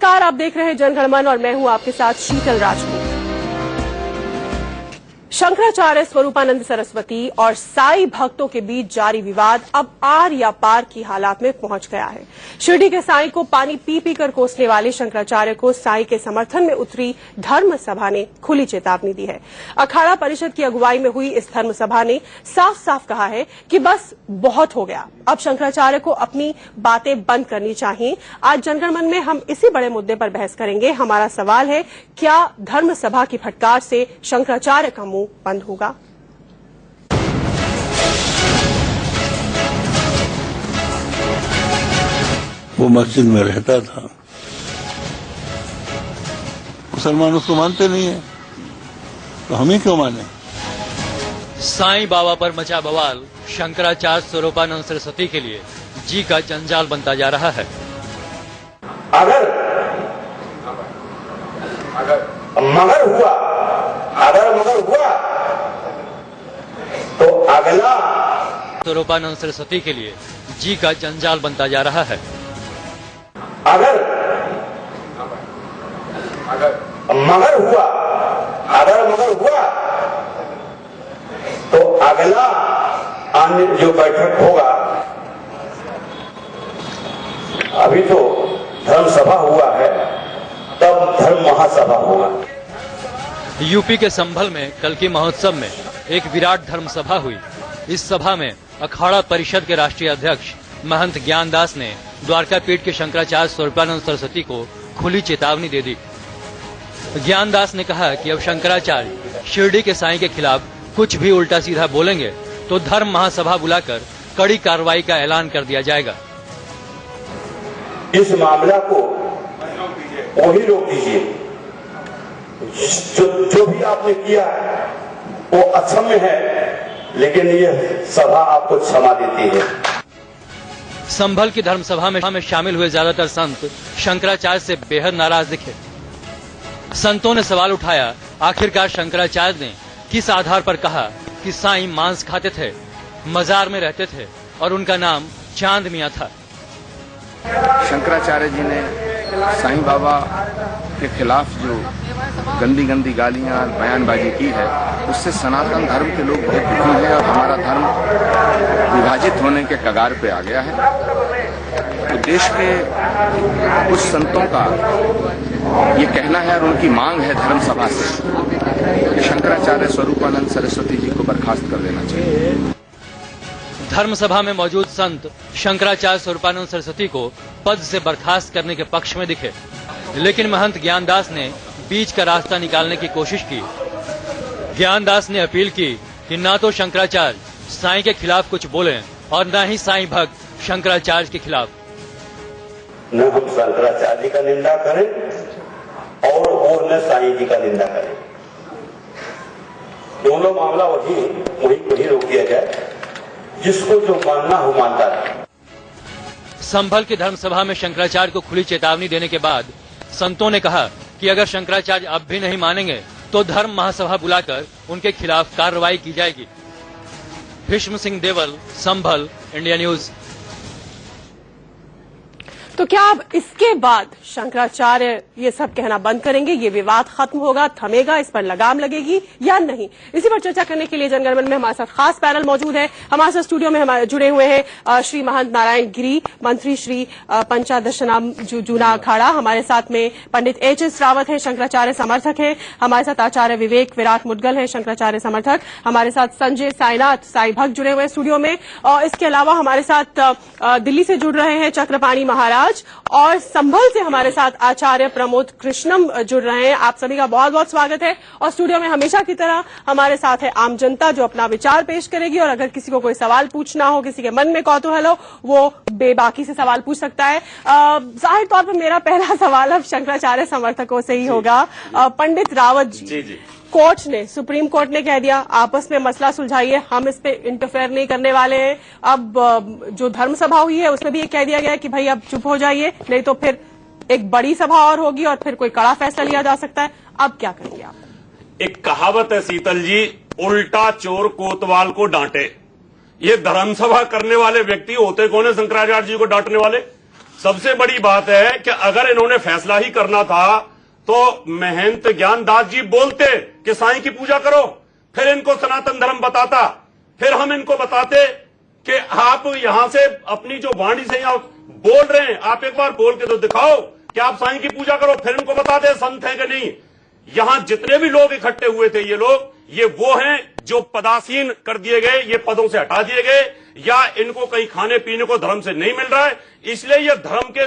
नमस्कार, आप देख रहे हैं जनगण मन और मैं हूं आपके साथ शीतल राजपूत। शंकराचार्य स्वरूपानंद सरस्वती और साई भक्तों के बीच जारी विवाद अब आर या पार की हालात में पहुंच गया है। शिरडी के साई को पानी पी पी कर कोसने वाले शंकराचार्य को साई के समर्थन में उतरी धर्म सभा ने खुली चेतावनी दी है। अखाड़ा परिषद की अगुवाई में हुई इस धर्म सभा ने साफ साफ कहा है कि बस बहुत हो गया, अब शंकराचार्य को अपनी बातें बंद करनी चाहिए। आज जनगण मन में हम इसी बड़े मुद्दे पर बहस करेंगे। हमारा सवाल है, क्या धर्म सभा की फटकार से शंकराचार्य का मुंह बंद होगा? वो मस्जिद में रहता था, मुसलमान उसको मानते नहीं है तो हम ही क्यों माने? साईं बाबा पर मचा बवाल शंकराचार्य स्वरूपानंद सरस्वती के लिए जी का जंजाल बनता जा रहा है। अगर मगर हुआ तो अगला स्वरूपानंद सरस्वती के लिए जी का जंजाल बनता जा रहा है। अगर मगर हुआ तो अगला अन्य जो बैठक होगा, अभी तो धर्म सभा हुआ है, तब धर्म महासभा होगा। यूपी के संभल में कल की महोत्सव में एक विराट धर्म सभा हुई। इस सभा में अखाड़ा परिषद के राष्ट्रीय अध्यक्ष महंत ज्ञानदास ने द्वारका पीठ के शंकराचार्य स्वरूपानंद सरस्वती को खुली चेतावनी दे दी। ज्ञानदास ने कहा कि अब शंकराचार्य शिरडी के साईं के खिलाफ कुछ भी उल्टा सीधा बोलेंगे तो धर्म महासभा बुलाकर कड़ी कार्रवाई का ऐलान कर दिया जाएगा। इस मामला को वही रोक दीजिए। जो भी आपने किया वो अक्षम्य है, लेकिन ये सभा आपको क्षमा देती है। संभल की धर्म सभा में शामिल हुए ज्यादातर संत शंकराचार्य से बेहद नाराज दिखे। संतों ने सवाल उठाया, आखिरकार शंकराचार्य ने किस आधार पर कहा कि साईं मांस खाते थे, मजार में रहते थे और उनका नाम चांद मियां था। शंकराचार्य जी ने साईं बाबा के खिलाफ जो गंदी गंदी गालियां और बयानबाजी की है, उससे सनातन धर्म के लोग बहुत दुखी हैं और हमारा धर्म विभाजित होने के कगार पे आ गया है। तो देश के कुछ संतों का ये कहना है और उनकी मांग है धर्म सभा से कि शंकराचार्य स्वरूपानंद सरस्वती जी को बर्खास्त कर देना चाहिए। धर्म सभा में मौजूद संत शंकराचार्य स्वरूपानंद सरस्वती को पद से बर्खास्त करने के पक्ष में दिखे, लेकिन महंत ज्ञानदास ने बीच का रास्ता निकालने की कोशिश की। ज्ञानदास ने अपील की कि न तो शंकराचार्य साईं के खिलाफ कुछ बोलें और न ही साईं भक्त शंकराचार्य के खिलाफ। न हम शंकराचार्य जी का निंदा करें और वो न साईं जी का निंदा करें। दोनों मामला वही रोक दिया जाए, जिसको जो मानना हो मानता है। संभल की धर्म सभा में शंकराचार्य को खुली चेतावनी देने के बाद संतों ने कहा कि अगर शंकराचार्य अब भी नहीं मानेंगे तो धर्म महासभा बुलाकर उनके खिलाफ कार्रवाई की जाएगी। भीष्म सिंह देवल, संभल, इंडिया न्यूज। तो क्या अब इसके बाद शंकराचार्य ये सब कहना बंद करेंगे? ये विवाद खत्म होगा, थमेगा, इस पर लगाम लगेगी या नहीं? इसी पर चर्चा करने के लिए जनगण मन में हमारे साथ खास पैनल मौजूद है। हमारे साथ स्टूडियो में जुड़े हुए हैं श्री महंत नारायण गिरी, मंत्री श्री पंचादशनाम जूना अखाड़ा। हमारे साथ में पंडित एच.एस. रावत है, शंकराचार्य समर्थक है। हमारे साथ आचार्य विवेक विराट मुदगल है, शंकराचार्य समर्थक। हमारे साथ संजय साईनाथ साई भक्त जुड़े हुए स्टूडियो में। और इसके अलावा हमारे साथ दिल्ली से जुड़ रहे हैं चक्रपाणी महाराज, और संभल से हमारे साथ आचार्य प्रमोद कृष्णम जुड़ रहे हैं। आप सभी का बहुत बहुत स्वागत है। और स्टूडियो में हमेशा की तरह हमारे साथ है आम जनता, जो अपना विचार पेश करेगी। और अगर किसी को कोई सवाल पूछना हो, किसी के मन में कौतूहल हो, वो बेबाकी से सवाल पूछ सकता है। जाहिर तौर पर मेरा पहला सवाल अब शंकराचार्य समर्थकों से ही होगा। पंडित रावत जी, कोर्ट ने, सुप्रीम कोर्ट ने कह दिया आपस में मसला सुलझाइए, हम इस पे इंटरफेयर नहीं करने वाले हैं। अब जो धर्म सभा हुई है उसमें भी ये कह दिया गया है कि भाई अब चुप हो जाइए, नहीं तो फिर एक बड़ी सभा और होगी और फिर कोई कड़ा फैसला लिया जा सकता है। अब क्या करेंगे आप? एक कहावत है शीतल जी, उल्टा चोर कोतवाल को डांटे। ये धर्म सभा करने वाले व्यक्ति होते कौन है शंकराचार्य जी को डांटने वाले? सबसे बड़ी बात है कि अगर इन्होंने फैसला ही करना था तो महंत ज्ञानदास जी बोलते कि साईं की पूजा करो, फिर इनको सनातन धर्म बताता, फिर हम इनको बताते कि आप यहां से अपनी जो वाणी से यहां बोल रहे हैं, आप एक बार बोल के तो दिखाओ कि आप साईं की पूजा करो, फिर इनको बताते संत है कि नहीं। यहां जितने भी लोग इकट्ठे हुए थे, ये वो हैं जो पदासीन कर दिए गए, ये पदों से हटा दिए गए, या इनको कहीं खाने पीने को धर्म से नहीं मिल रहा है, इसलिए ये धर्म के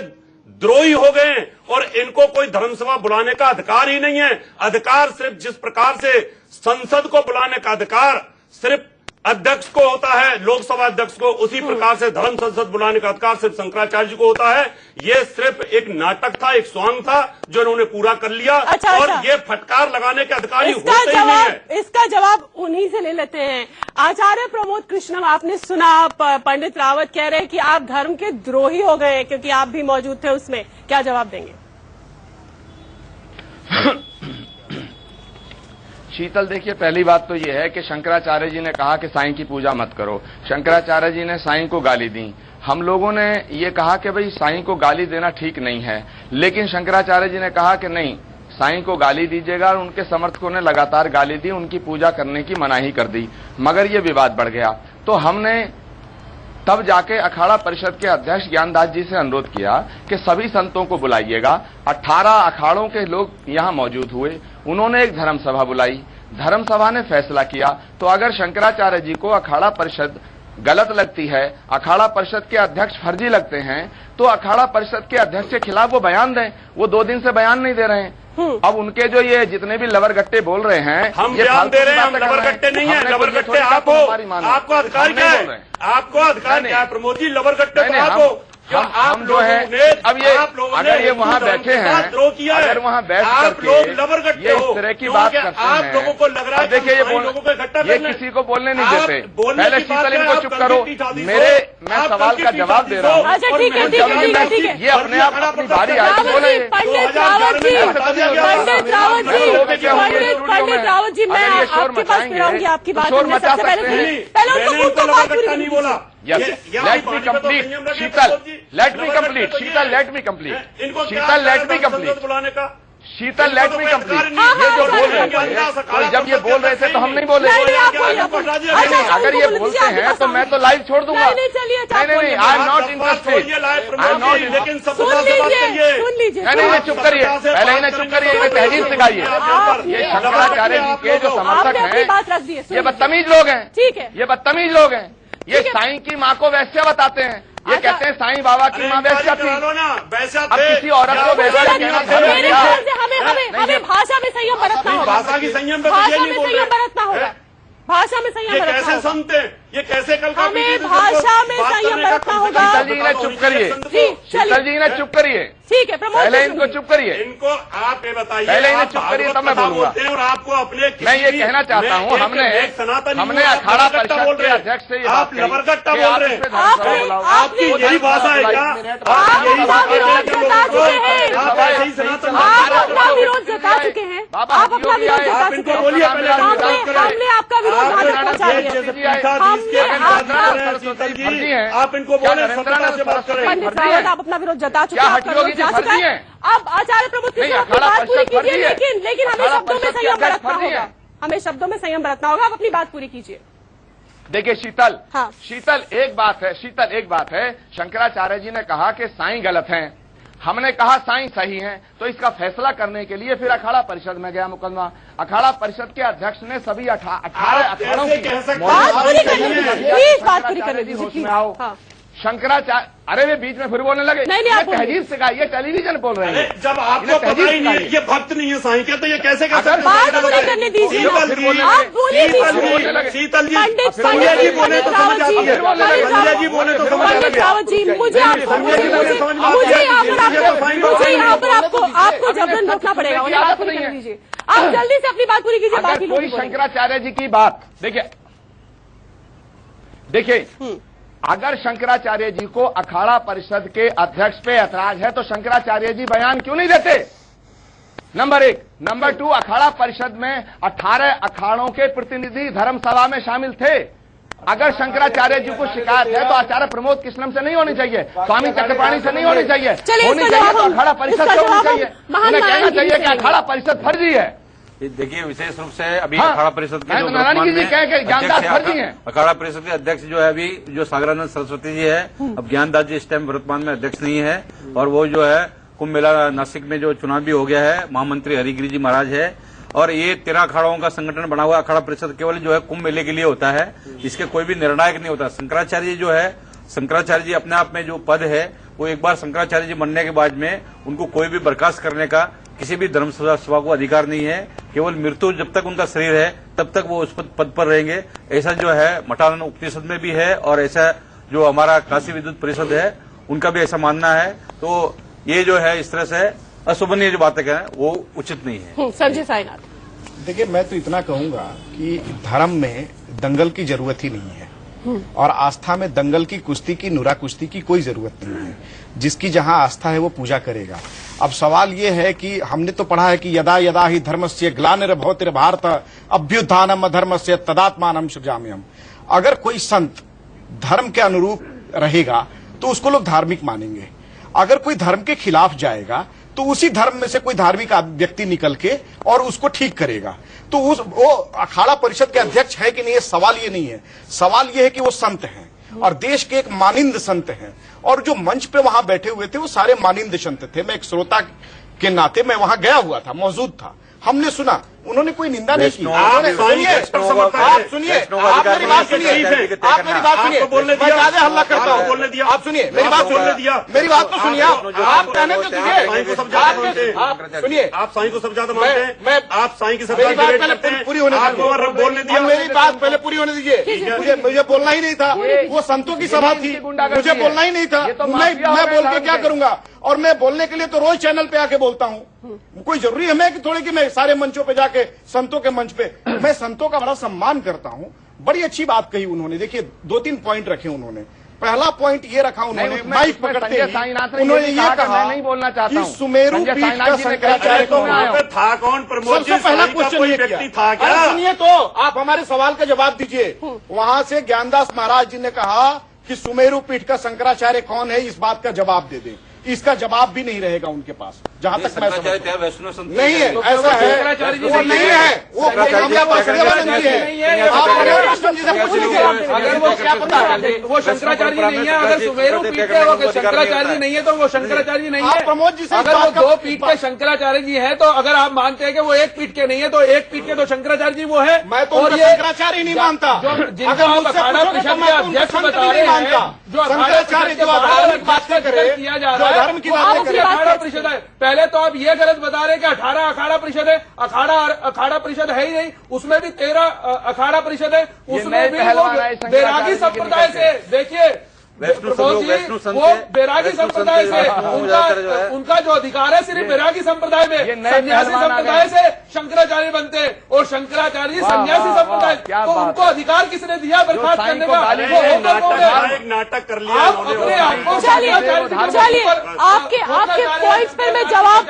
द्रोही हो गए हैं और इनको कोई धर्मसभा बुलाने का अधिकार ही नहीं है। अधिकार सिर्फ जिस प्रकार से संसद को बुलाने का अधिकार सिर्फ अध्यक्ष को होता है, लोकसभा अध्यक्ष को, उसी प्रकार से धर्म संसद बुलाने का अधिकार सिर्फ शंकराचार्य जी को होता है। ये सिर्फ एक नाटक था, एक सॉन्ग था जो इन्होंने पूरा कर लिया। और ये फटकार लगाने के अधिकारी होते ही नहीं है। इसका जवाब उन्हीं से ले लेते हैं। आचार्य प्रमोद कृष्णम, आपने सुना पंडित रावत कह रहे हैं कि आप धर्म के द्रोही हो गए क्योंकि आप भी मौजूद थे उसमें, क्या जवाब देंगे? शीतल, देखिए, पहली बात तो यह है कि शंकराचार्य जी ने कहा कि साईं की पूजा मत करो। शंकराचार्य जी ने साईं को गाली दी। हम लोगों ने ये कहा कि भाई साईं को गाली देना ठीक नहीं है, लेकिन शंकराचार्य जी ने कहा कि नहीं, साईं को गाली दीजिएगा, और उनके समर्थकों ने लगातार गाली दी, उनकी पूजा करने की मनाही कर दी। मगर ये विवाद बढ़ गया तो हमने तब जाके अखाड़ा परिषद के अध्यक्ष ज्ञानदास जी से अनुरोध किया कि सभी संतों को बुलाइएगा। 18 अखाड़ों के लोग यहां मौजूद हुए। उन्होंने एक धर्मसभा बुलाई, धर्मसभा ने फैसला किया। तो अगर शंकराचार्य जी को अखाड़ा परिषद गलत लगती है, अखाड़ा परिषद के अध्यक्ष फर्जी लगते हैं, तो अखाड़ा परिषद के अध्यक्ष के खिलाफ वो बयान दें। वो 2 दिन से बयान नहीं दे रहे हैं। अब उनके जो ये जितने भी लवरगट्टे बोल रहे हैं, हम बयान दे रहे हैं, हम लवरगट्टे नहीं है। लवरगट्टे आपको अधिकार क्या है? आपको अधिकार क्या है प्रमोद जी? लवरगट्टे को आपको हम जो है, अब ये अगर ये वहाँ बैठे हैं, अगर वहाँ बैठ करके ये इस तरह की बात करते हैं, आप लोगों को लग रहा है देखिए ये किसी को बोलने नहीं देते। पहले शीतल इनको चुप करो, मैं सवाल का जवाब दे रहा हूँ। ये अपने आप अपनी बारी आई तो बोले। पंडित रावत जी, मैं आपके पास फिराऊंगी आपकी बात। शोर मचा सकते हैं, नहीं बोला। लेट मी कंप्लीट शीतल, लेट मी कंप्लीट शीतल, लेट मी कंप्लीट शीतल, लेट मी कंप्लीट शीतल, लेट मी कंप्लीट। ये जो बोल रहे थे, तो जब ये बोल रहे थे तो हम नहीं बोले। अगर ये बोलते हैं तो मैं तो लाइव छोड़ दूंगा। नहीं, I am not interested, I am not. नहीं, चुप करिए, पहले ही चुप करिए, ये तहजीब सिखाइए। ये शंकराचार्य जी के जो समर्थक हैं, ये बदतमीज लोग हैं। ठीक है, ये बदतमीज लोग हैं। ये साईं की माँ को वैश्य बताते हैं। ये कहते हैं साईं बाबा की माँ वैश्य थी। अब किसी औरत को वैश्य कहना हमें भाषा में संयम बरतना होगा। भाषा की संयम बरतना होगा। भाषा में संयम बरतना कैसे सुनते हैं? ये कैसे कल हमें भाषा में संयम बरतना होगा। शीतल जी ने चुप करिए, शीतल जी ने चुप करिए। ठीक है, पहले इनको चुप करिए, इनको आप ये बताइए। पहले इन्हें चुप करिए तब मैं बोलूंगा। और आपको अपने मैं ये कहना चाहता हूँ, हमने अखाड़ा परिषद के अध्यक्ष से ये बात कही, लवरगट्टा बोल रहे हैं। आपकी यही भाषा है क्या? आप अपना विरोध जता चुके हैं। आप अपना विरोध जता चुके हैं। हमने आपका विरोध पहुंचा दिया। आप इनको बोले से बात करें। पंडित रावत, आप अपना विरोध जता चुके हैं। अब आचार्य प्रमोद बात पूरी कीजिए, लेकिन हमें शब्दों में संयम बरतना होगा। हमें शब्दों में संयम बरतना होगा। आप अपनी बात पूरी कीजिए। देखिए शीतल, हाँ। शीतल एक बात है, शंकराचार्य जी ने कहा कि साईं गलत हैं, हमने कहा साईं सही हैं। तो इसका फैसला करने के लिए फिर अखाड़ा परिषद में गया मुकदमा। अखाड़ा परिषद के अध्यक्ष ने सभी 18 अखाड़ों की बात पूरी करने दीजिए। शंकराचार्य, अरे वे बीच में फिर बोलने लगे। नहीं, तहजीब से कहा, ये टेलीविजन बोल रहे हैं। जब आपको पता ही नहीं, ये भक्त नहीं है साईं के, तो ये कैसे कर सकते हैं? बात पूरी करने दीजिए। शीतल जी, पंडित संजय जी बोले तो समझ आती है। संजय जी बोले तो समझ आती है। मुझे यहाँ पर आपको जबरन रोकना पड़ेगा। बात पूरी कर लीजिए, आप जल्दी से अपनी बात पूरी कीजिए। बाकी कोई शंकराचार्य जी की बात देखिए, अगर शंकराचार्य जी को अखाड़ा परिषद के अध्यक्ष पे ऐतराज है तो शंकराचार्य जी बयान क्यों नहीं देते? नंबर 1। नंबर 2, अखाड़ा परिषद में 18 अखाड़ों के प्रतिनिधि धर्मसभा में शामिल थे। अगर शंकराचार्य जी को शिकायत है तो आचार्य प्रमोद कृष्णम से नहीं होनी चाहिए, स्वामी चक्रपाणी से नहीं होनी चाहिए, होनी चाहिए तो अखाड़ा परिषद से होनी चाहिए। उन्हें कहना चाहिए कि अखाड़ा परिषद फर्जी है। देखिए, विशेष रूप से अभी अखाड़ा परिषद के नारायण जी कह के ज्ञानदास फर्जी है। अखाड़ा परिषद के अध्यक्ष जो है अभी जो सागरानंद सरस्वती जी है, अब ज्ञानदास जी इस टाइम वर्तमान में अध्यक्ष नहीं है, और वो जो है कुंभ मेला नासिक में जो चुनाव भी हो गया है, महामंत्री हरिगिरी जी महाराज है, और ये 13 अखाड़ों का संगठन बना हुआ अखाड़ा परिषद केवल जो है कुंभ मेले के लिए होता है, इसके कोई भी निर्णायक नहीं होता। शंकराचार्य जी जो है, शंकराचार्य जी अपने आप में जो पद है, वो एक बार शंकराचार्य जी बनने के बाद में उनको कोई भी बर्खास्त करने का किसी भी धर्म सभा को अधिकार नहीं है। केवल मृत्यु जब तक उनका शरीर है तब तक वो उस पद पर रहेंगे। ऐसा जो है मठानंद उपनिषद में भी है, और ऐसा जो हमारा काशी विद्युत परिषद है उनका भी ऐसा मानना है। तो ये जो है इस तरह से अशोभनीय जो बातें कहें वो उचित नहीं है। संजय साईनाथ, देखिए, मैं तो इतना कहूंगा कि धर्म में दंगल की जरूरत ही नहीं है, और आस्था में दंगल की, कुश्ती की, नुरा कुश्ती की कोई जरूरत नहीं है। जिसकी जहां आस्था है वो पूजा करेगा। अब सवाल ये है कि हमने तो पढ़ा है कि यदा यदा ही धर्मस्य ग्लानिर्भवति भारत अभ्युत्थानम अधर्मस्य तदात्मानं सृजाम्यहम्। अगर कोई संत धर्म के अनुरूप रहेगा तो उसको लोग धार्मिक मानेंगे। अगर कोई धर्म के खिलाफ जाएगा तो उसी धर्म में से कोई धार्मिक व्यक्ति निकल के और उसको ठीक करेगा। तो वो अखाड़ा परिषद के अध्यक्ष है कि नहीं, ये सवाल ये नहीं है। सवाल ये है कि वो संत हैं और देश के एक मानिंद संत हैं, और जो मंच पे वहां बैठे हुए थे वो सारे मानिंद संत थे। मैं एक श्रोता के नाते मैं वहां गया हुआ था, मौजूद था, हमने सुना, उन्होंने कोई निंदा नहीं की। आप सुनिए, आप मेरी बात सुनिए, आप मेरी बात सुनिए, मैं ज्यादा हल्ला करता हूँ, बोलने दिया, आप सुनिए मेरी बात, बोलने दिया, मेरी बात तो सुनिए। आप कहने तो सुनिए, आप साईं को सब ज्यादा मानते हैं, मैं आप साईं की मेरी बात पहले पूरी होने दीजिए, बोलने दिया, मेरी बात पहले पूरी होने दीजिए। मुझे बोलना ही नहीं था, वो संतों की सभा थी, मुझे बोलना ही नहीं था। मैं बोल के क्या करूंगा, और मैं बोलने के लिए तो रोज चैनल पे आके बोलता हूँ। कोई जरूरी है मैं कि थोड़ी कि मैं सारे मंचों पे जाके, संतों के मंच पे, मैं संतों का बड़ा सम्मान करता हूँ। बड़ी अच्छी बात कही उन्होंने। देखिए, 2-3 पॉइंट रखे उन्होंने। पहला पॉइंट ये रखा उन्होंने, माइक पकड़ते ही उन्होंने ये कहा नहीं बोलना चाहता कि सुमेरु पीठ का शंकराचार्य था कौन, प्रमोद जी, पहला क्वेश्चन ये व्यक्ति था क्या? सुनिए तो आप हमारे सवाल का जवाब दीजिए। वहां से ज्ञानदास महाराज जी ने कहा कि सुमेरु पीठ का शंकराचार्य कौन है, इस बात का जवाब दे दें। इसका जवाब भी नहीं रहेगा उनके पास, जहां तक मैं समझता हूं। नहीं है, ऐसा है, वो नहीं है, वो अगर वो क्या पता, वो शंकराचार्य नहीं है। अगर सुमेरु पीठ के वो शंकराचार्य नहीं है तो वो शंकराचार्य नहीं है। प्रमोद जी से अगर वो 2 पीठ के शंकराचार्य जी है तो अगर आप मानते हैं कि वो 1 पीठ के नहीं है तो 1 पीठ के तो शंकराचार्य जी वो है। मैं तो शंकराचार्य नहीं मानता। जिनको आप अखाड़ा परिषद के अध्यक्ष बता रहे हैं, जो शंकराचार्य जब धार्मिक बात किया जा रहा है, धर्म की बात करें, अखाड़ा परिषद है। पहले तो आप ये गलत बता रहे हैं कि 18 अखाड़ा परिषद है। अखाड़ा परिषद है ही नहीं, उसमें भी 13 अखाड़ा परिषद है। उसमें भी बैरागी संप्रदाय से, देखिए वो बैरागी संप्रदाय से उनका जो अधिकार है सिर्फ बैरागी संप्रदाय में, सन्यासी संप्रदाय से शंकराचार्य बनते और शंकराचार्य सन्यासी संप्रदाय, तो उनको अधिकार किसने दिया बर्खास्त करने का? एक नाटक कर लिया आप अपने आपको। चलिए, आपके पॉइंट्स पर मैं जवाब,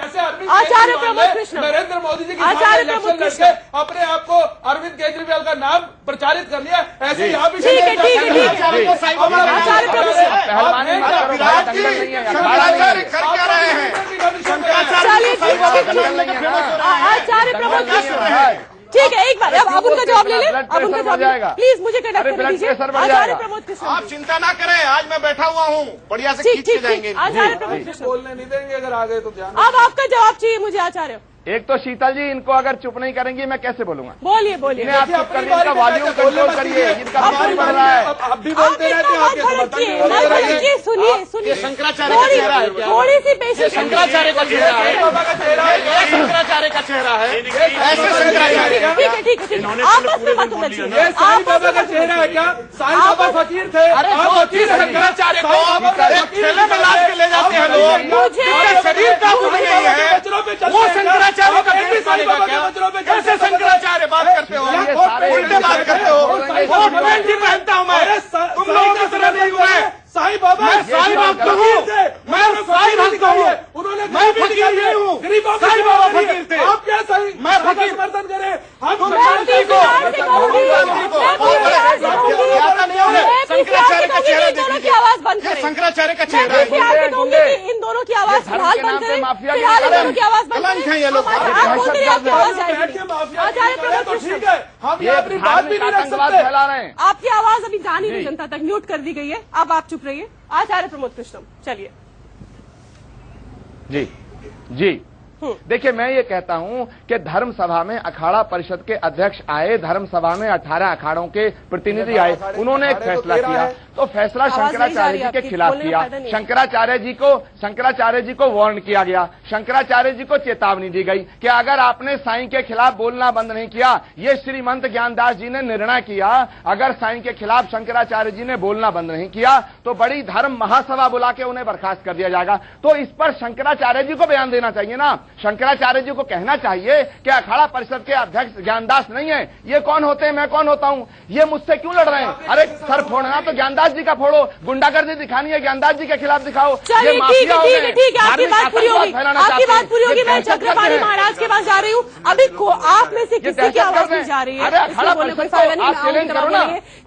आचार्य प्रमोद कृष्ण, नरेंद्र मोदी जी की आचार्य प्रमोद कृष्ण, अपने आप को अरविंद केजरीवाल का नाम प्रचारित कर लिया। ऐसे यहाँ भी ठीक है, आचार्य आचार्य प्रमोद कृष्ण, ठीक है, एक बार अब उनका जवाब ले लें, अब उनका जवाब प्लीज मुझे कंडक्ट कर दीजिए। आचार्य प्रमोद कृष्ण, आप चिंता ना करें, आज मैं बैठा हुआ हूँ, बढ़िया से खींच के जाएंगे। आचार्य प्रमोद कृष्ण, बोलने नहीं देंगे अगर आ गए तो। अब आपका जवाब चाहिए मुझे आचार्य। एक तो शीतल जी, इनको अगर चुप नहीं करेंगे मैं कैसे बोलूंगा? बोलिए बोलिए, आप चुप करिए, इनका वॉल्यूम कंट्रोल करिए, इनका वॉल्यूम बढ़ रहा है। अब भी बोलते रहते हैं, सुनिए सुनिए, शंकराचार्य का चेहरा है क्या? थोड़ी सी पेशेंस, शंकराचार्य का चेहरा है, शंकराचार्य का चेहरा है, ऐसे शंकराचार्य। ठीक है, आप बस में बात होना चाहिए। ये साईं बाबा का चेहरा है क्या? साईं बाबा फकीर थे, शंकराचार्य को ठेले में लाद के ले जाते हैं लोग, मुझे शरीर का कुछ नहीं है, वो शंकराचार्य का कैसे शंकराचार्य बात करते हो, उल्टे बात करते हो। वो पैंट ही पहनता हूँ मैं, तुम लोगों की तरह नहीं हुआ है। साईं बाबा, मैं साईं भक्त हूँ, मैं साईं भक्त हूँ, मैं फकीर नहीं हूँ, साईं बाबा फकीर थे। आप क्या साईं, मैं फकीर समर्थन करें? हम तुम शांति को चेहरा है। आप कहूंगे कि इन दोनों की आवाज फिलहाल बंद करें, फिलहाल इन दोनों की आवाज बंद करें। ये लोग आपकी आवाज जाएगी। आचार्य प्रमोद कृष्णम, हम ये अपनी बात भी नहीं रख सकते। फैला रहे हैं। आपकी आवाज अभी जा नहीं रही जनता तक, म्यूट कर दी गई है। अब आप चुप रहिए। आचार्य प्रमोद कृष्णम, चलिए। जी जी देखिए, मैं ये कहता हूं कि धर्म सभा में अखाड़ा परिषद के अध्यक्ष आए, धर्म सभा में 18 अखाड़ों के प्रतिनिधि आए, उन्होंने एक फैसला किया, तो फैसला शंकराचार्य जी के खिलाफ किया। शंकराचार्य जी को वार्न किया गया, शंकराचार्य जी को चेतावनी दी गई कि अगर आपने साईं के खिलाफ बोलना बंद नहीं किया, ये श्रीमंत ज्ञानदास जी ने निर्णय किया, अगर साईं के खिलाफ शंकराचार्य जी ने बोलना बंद नहीं किया तो बड़ी धर्म महासभा बुला के उन्हें बर्खास्त कर दिया जाएगा। तो इस पर शंकराचार्य जी को बयान देना चाहिए ना। शंकराचार्य जी को कहना चाहिए कि अखाड़ा परिषद के अध्यक्ष ज्ञानदास नहीं है, ये कौन होते हैं, मैं कौन होता हूं, ये मुझसे क्यों लड़ रहे हैं। अरे सर फोड़ना तो ज्ञानदास जी का फोड़ो, गुंडागर्दी दिखानी है ज्ञानदास जी के खिलाफ दिखाओ। चलिए ठीक है, आपकी बात पूरी होगी, आपकी बात पूरी होगी। मैं चक्रपाणी महाराज के पास जा रही हूँ। अभी आप में से किसी की आवाज नहीं जा रही है, कोई फायदा नहीं।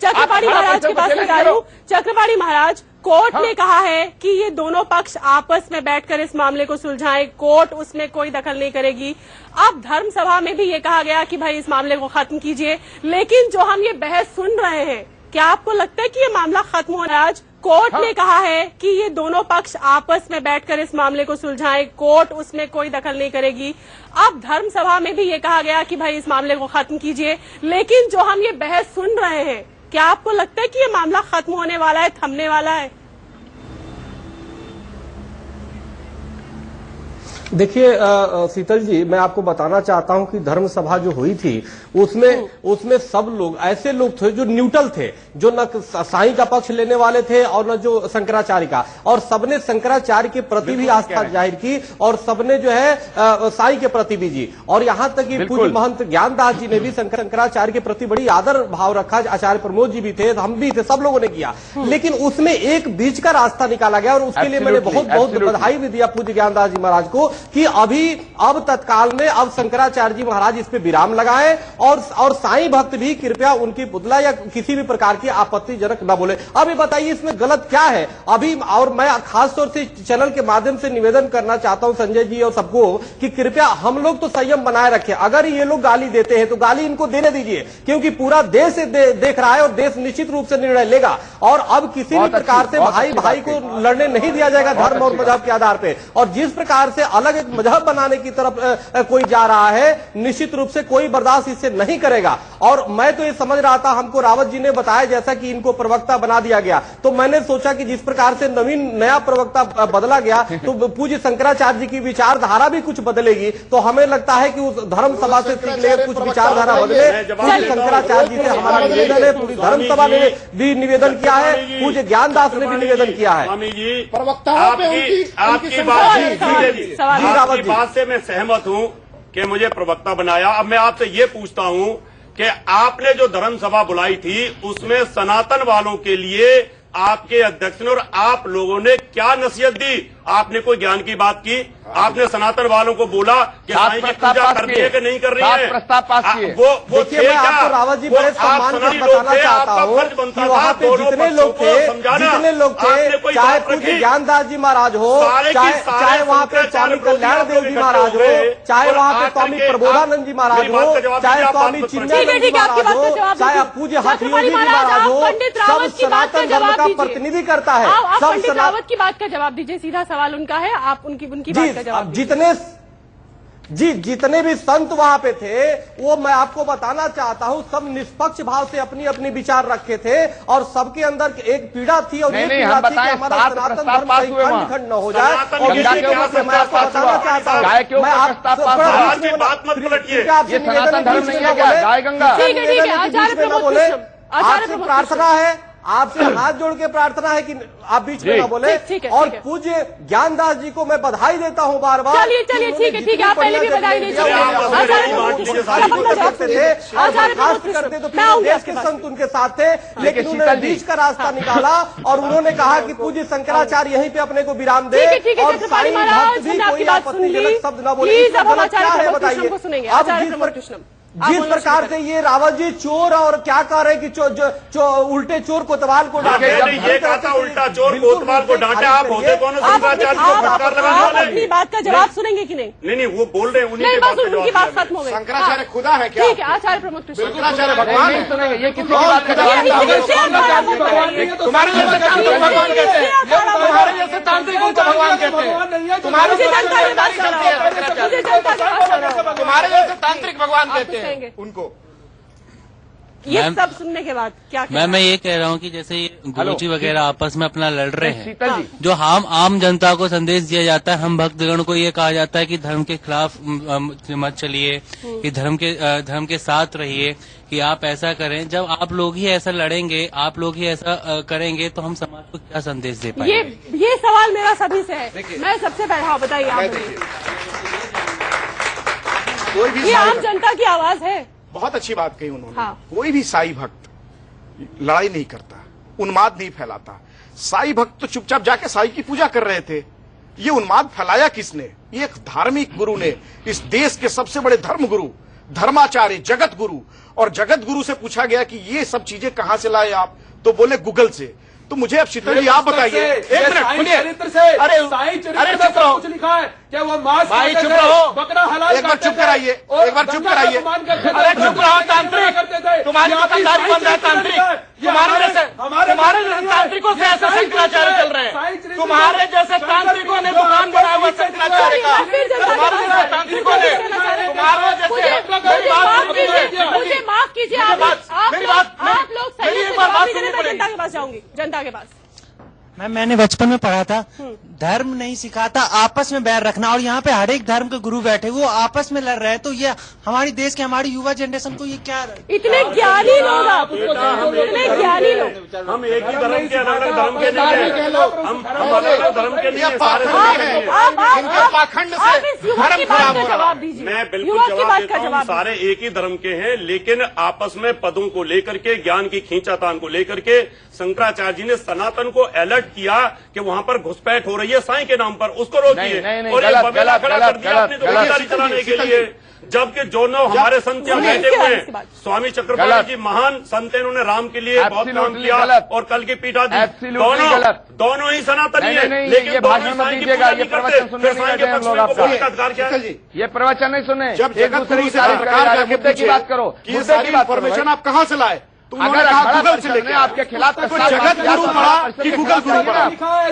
चक्रपाणी महाराज के पास में जा रही हूँ। चक्रपाणी महाराज, कोर्ट ने कहा है कि ये दोनों पक्ष आपस में बैठकर इस मामले को सुलझाएं, कोर्ट उसमें कोई दखल नहीं करेगी। अब धर्म सभा में भी ये कहा गया कि भाई इस मामले को खत्म कीजिए, लेकिन जो हम ये बहस सुन रहे हैं, क्या आपको लगता है कि ये मामला खत्म हो रहा है? आज कोर्ट ने कहा है कि ये दोनों पक्ष आपस में बैठकर इस मामले को सुलझाएं, कोर्ट उसमें कोई दखल नहीं करेगी। अब धर्म सभा में भी ये कहा गया कि भाई इस मामले को खत्म कीजिए, लेकिन जो हम ये बहस सुन रहे हैं, क्या आपको लगता है कि ये मामला खत्म होने वाला है, थमने वाला है? देखिए शीतल जी, मैं आपको बताना चाहता हूं कि धर्म सभा जो हुई थी उसमें सब लोग ऐसे लोग थे जो न्यूट्रल थे, जो न साईं का पक्ष लेने वाले थे और न जो शंकराचार्य का, और सबने शंकराचार्य के प्रति भी आस्था जाहिर की और सबने जो है साईं के प्रति भी जी, और यहां तक कि पूज्य महंत ज्ञानदास जी ने भी शंकराचार्य के प्रति बड़ी आदर भाव रखा। आचार्य प्रमोद जी भी थे, हम भी थे, सब लोगों ने किया, लेकिन उसमें एक बीच का रास्ता निकाला गया और उसके लिए मैंने बहुत बहुत बधाई भी दिया पूज्य ज्ञानदास जी महाराज को कि अब तत्काल में अब शंकराचार्य जी महाराज इस पे विराम लगाएं और साईं भक्त भी कृपया उनकी पुतला या किसी भी प्रकार की आपत्तिजनक न बोले। अब ये बताइए इसमें गलत क्या है अभी? और मैं खासतौर से चैनल के माध्यम से निवेदन करना चाहता हूं संजय जी और सबको कि कृपया हम लोग तो संयम बनाए रखें। अगर ये लोग गाली देते हैं तो गाली इनको देने दीजिए, क्योंकि पूरा देश देख रहा है और देश निश्चित रूप से निर्णय लेगा। और अब किसी भी प्रकार से भाई भाई को लड़ने नहीं दिया जाएगा धर्म और मजहब के आधार पर। और जिस प्रकार से अलग एक मजहब बनाने की तरफ कोई जा रहा है, निश्चित रूप से कोई बर्दाश्त इससे नहीं करेगा। और मैं तो ये समझ रहा था, हमको रावत जी ने बताया जैसा कि इनको प्रवक्ता बना दिया गया, तो मैंने सोचा कि जिस प्रकार से नया प्रवक्ता बदला गया तो पूज्य शंकराचार्य जी की विचारधारा भी कुछ बदलेगी। तो हमें लगता है कि उस धर्म सभा से सीख ले, कुछ विचारधारा बदले। पूज्य शंकराचार्य जी से हमारा निवेदन है, पूरी धर्म सभा ने भी निवेदन किया है, पूज्य ज्ञानदास ने भी निवेदन किया है। प्रवक्ताओं पे आपकी बात से मैं सहमत हूं कि मुझे प्रवक्ता बनाया। अब मैं आपसे ये पूछता हूं कि आपने जो धर्म सभा बुलाई थी उसमें सनातन वालों के लिए आपके अध्यक्ष ने और आप लोगों ने क्या नसीहत दी? आपने कोई ज्ञान की बात की? आपने सनातन वालों को बोला कि साईं की पूजा कर रही है कि नहीं कर रही है? प्रस्ताव पास किए। वो थे क्या? आपको रावत जी बड़े सम्मान से बताना चाहता हूँ कि वहाँ पे जितने लोग थे, चाहे पूज्य ज्ञानदास जी महाराज हो, चाहे वहाँ पे स्वामी कल्याण देव जी महाराज हो, चाहे वहाँ पे स्वामी प्रबोधानंद जी महाराज हो, चाहे स्वामी चिन्मयानंद जी महाराज हो, चाहे पूज्य हठयोग जी महाराज हो, सब सनातन धर्म का प्रतिनिधि करता है। सब रावत की बात का जवाब दीजिए, सीधा सवाल उनका है, आप उनकी बात का जवाब। जितने भी संत वहां पे थे वो मैं आपको बताना चाहता हूं, सब निष्पक्ष भाव से अपनी अपनी विचार रखे थे और सबके अंदर एक पीड़ा थी और ये पीड़ा थी कि हमारा सनातन धर्म खंड खंड न हो जाए। और इसी के ऊपर मैं आपको बताना चाहता हूँ, मैं आपसे प्रार्थना है, आपसे हाथ जोड़ के प्रार्थना है कि आप बीच में ना बोले। और पूज्य ज्ञानदास जी को मैं बधाई देता हूँ बार बार। चलिए ठीक है, आप पहले भी बधाई दीजिए। खास करते तो पूरे देश के संत उनके साथ थे, लेकिन उन्होंने बीच का रास्ता निकाला और उन्होंने कहा कि पूज्य शंकराचार्य यहीं पे अपने को विराम दे और साईं भक्त भी कोई आपत्तिजनक शब्द न बोले। क्या है बताइए? जिस प्रकार से ये रावत जी चोर और क्या कह रहे हैं कि उल्टे चोर कोतवाल को डांटे, ये कहा था उल्टा चोर कोतवाल को डांटे। आप होते कौन शंकराचार्य को फटकार लगाने वाले? अपनी बात का जवाब सुनेंगे कि नहीं? नहीं, वो बोल रहे हैं, उन्हीं की बात खत्म हो गई। शंकराचार्य खुदा है क्या? ठीक है, आचार्य प्रमुख शंकराचार्य भगवान है? सुनेंगे ये किसी की बात तुम्हारे जैसे भगवान कहते हैं, तुम्हारे जैसे तांत्रिकों को भगवान कहते हैं, तुम्हारे जैसे तांत्रिक भगवान कहते हैं उनको। ये सब सुनने के बाद क्या मैं ये कह रहा हूँ कि जैसे ये गुरुजी वगैरह आपस में अपना लड़ रहे हैं, जो हम आम जनता को संदेश दिया जाता है, हम भक्तगण को ये कहा जाता है कि धर्म के खिलाफ मत चलिए, कि धर्म के साथ रहिए, कि आप ऐसा करें। जब आप लोग ही ऐसा लड़ेंगे, आप लोग ही ऐसा करेंगे, तो हम समाज को क्या संदेश दे पाएंगे? ये सवाल मेरा सभी से है। मैं सबसे पहले बताइए आप, ये आम जनता की आवाज है। बहुत अच्छी बात कही उन्होंने। हाँ। कोई भी साई भक्त लड़ाई नहीं करता, उन्माद नहीं फैलाता। साई भक्त तो चुपचाप जाके साई की पूजा कर रहे थे। ये उन्माद फैलाया किसने? ये एक धार्मिक गुरु ने, इस देश के सबसे बड़े धर्म गुरु, धर्माचार्य, जगत गुरु। और जगत गुरु से पूछा गया कि ये सब चीजें कहां से लाए आप, तो बोले गूगल से। तो मुझे अब शीतल जी आप बताइए, एक मिनट सुनिए। अरे चुप रहो, लिखा है क्या वो मांस भाई चुप रहो, बकरा हलाल, एक बार चुप कराइए, एक बार चुप कराइए। अरे चुप रहो तांत्रिक, तुम्हारी दुकानदारी बंद है तांत्रिक। तुम्हारे जैसे तांत्रिकों से ऐसे शंकराचार्य चल रहे हैं। तुम्हारे जैसे तांत्रिकों ने दुकान बनाया हुआ शंकराचार्य का, तुम्हारे जैसे तांत्रिकों ने, तुम्हारे जैसे। मुझे माफ कीजिए, आप लोग सही से जवाब दीजिए, मैं जनता के पास जाऊंगी, जनता के पास। मैंने बचपन में पढ़ा था, धर्म नहीं सिखाता आपस में बैर रखना, और यहाँ पे हर एक धर्म के गुरु बैठे, वो आपस में लड़ रहे हैं। तो ये हमारी देश के, हमारी युवा जनरेशन को ये क्या, इतने ज्ञानी लोग आप, इतने ज्ञानी लोग। हम एक ही धर्म के, अलग अलग धर्म के नहीं है। हम अलग अलग धर्म के नहीं है, सारे पाखंड से धर्म खराब हो रहा है। मैं बिल्कुल जवाब देता हूँ, सारे एक ही धर्म के हैं, लेकिन आपस में पदों को लेकर के, ज्ञान की खींचातान को लेकर के शंकराचार्य जी ने सनातन को अलर्ट किया कि वहां पर घुसपैठ हो रही है साईं के नाम पर, उसको रोकिए। और एक बबेला खड़ा कर दिया आपने दुकानदारी चलाने के लिए, जबकि जो नो हमारे संत यहाँ बैठे हुए हैं, स्वामी चक्रपाणी जी महान संत, इन्होंने राम के लिए बहुत काम किया और कल की पीठाधीश दोनों ही सनातनी है, लेकिन भाषण मत दीजिएगा, ये प्रवचन सुनने नहीं गए हम लोग आपका। ये प्रवचन नहीं सुने, जब जगत गुरु से मुद्दे की बात करो, ये सारी इन्फॉर्मेशन आप कहाँ से लाए? तो उन्होंने कहा गूगल से लेके आपके खिलाफ जगत गुरु पढ़ा कि गूगल गुरु पढ़ा?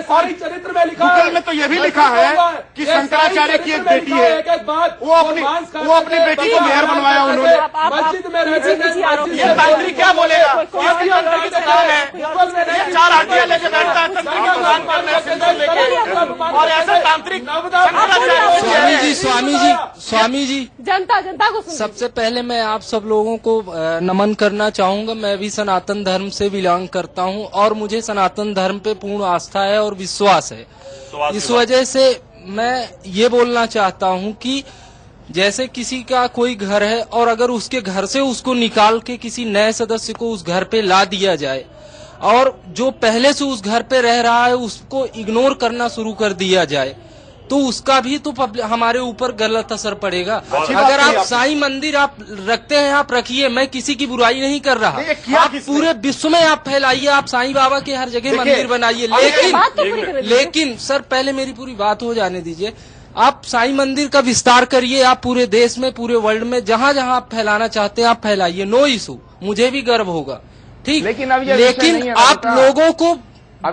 और चरित्र में लिखा है, गूगल में तो ये भी लिखा है कि शंकराचार्य की एक बेटी है, वो अपनी बेटी को मेयर बनवाया उन्होंने। मस्जिद में ये तांत्रिक क्या बोलेगा? इसकी तांत्रिक की दुकान है, ये 4 हड्डियां लेके बैठता है तंत्रिक की दुकान पर, और ऐसे तांत्रिक स्वामी जी जनता को सबसे पहले मैं आप सब लोगों को नमन करना चाहूंगा। मैं भी सनातन धर्म से बिलोंग करता हूं, और मुझे सनातन धर्म पे पूर्ण आस्था है और विश्वास है। इस वजह से मैं ये बोलना चाहता हूं कि जैसे किसी का कोई घर है, और अगर उसके घर से उसको निकाल के किसी नए सदस्य को उस घर पे ला दिया जाए, और जो पहले से उस घर पे रह रहा है उसको इग्नोर करना शुरू कर दिया जाए, तो उसका भी तो हमारे ऊपर गलत असर पड़ेगा। अगर आप साईं मंदिर आप रखते हैं, आप रखिए, मैं किसी की बुराई नहीं कर रहा। आप पूरे विश्व में आप फैलाइए, आप साईं बाबा के हर जगह मंदिर बनाइए, लेकिन सर पहले मेरी पूरी बात हो जाने दीजिए। आप साईं मंदिर का विस्तार करिए, आप पूरे देश में, पूरे वर्ल्ड में जहाँ जहाँ आप फैलाना चाहते हैं आप फैलाइए, नो इशू, मुझे भी गर्व होगा, ठीक। लेकिन आप लोगों को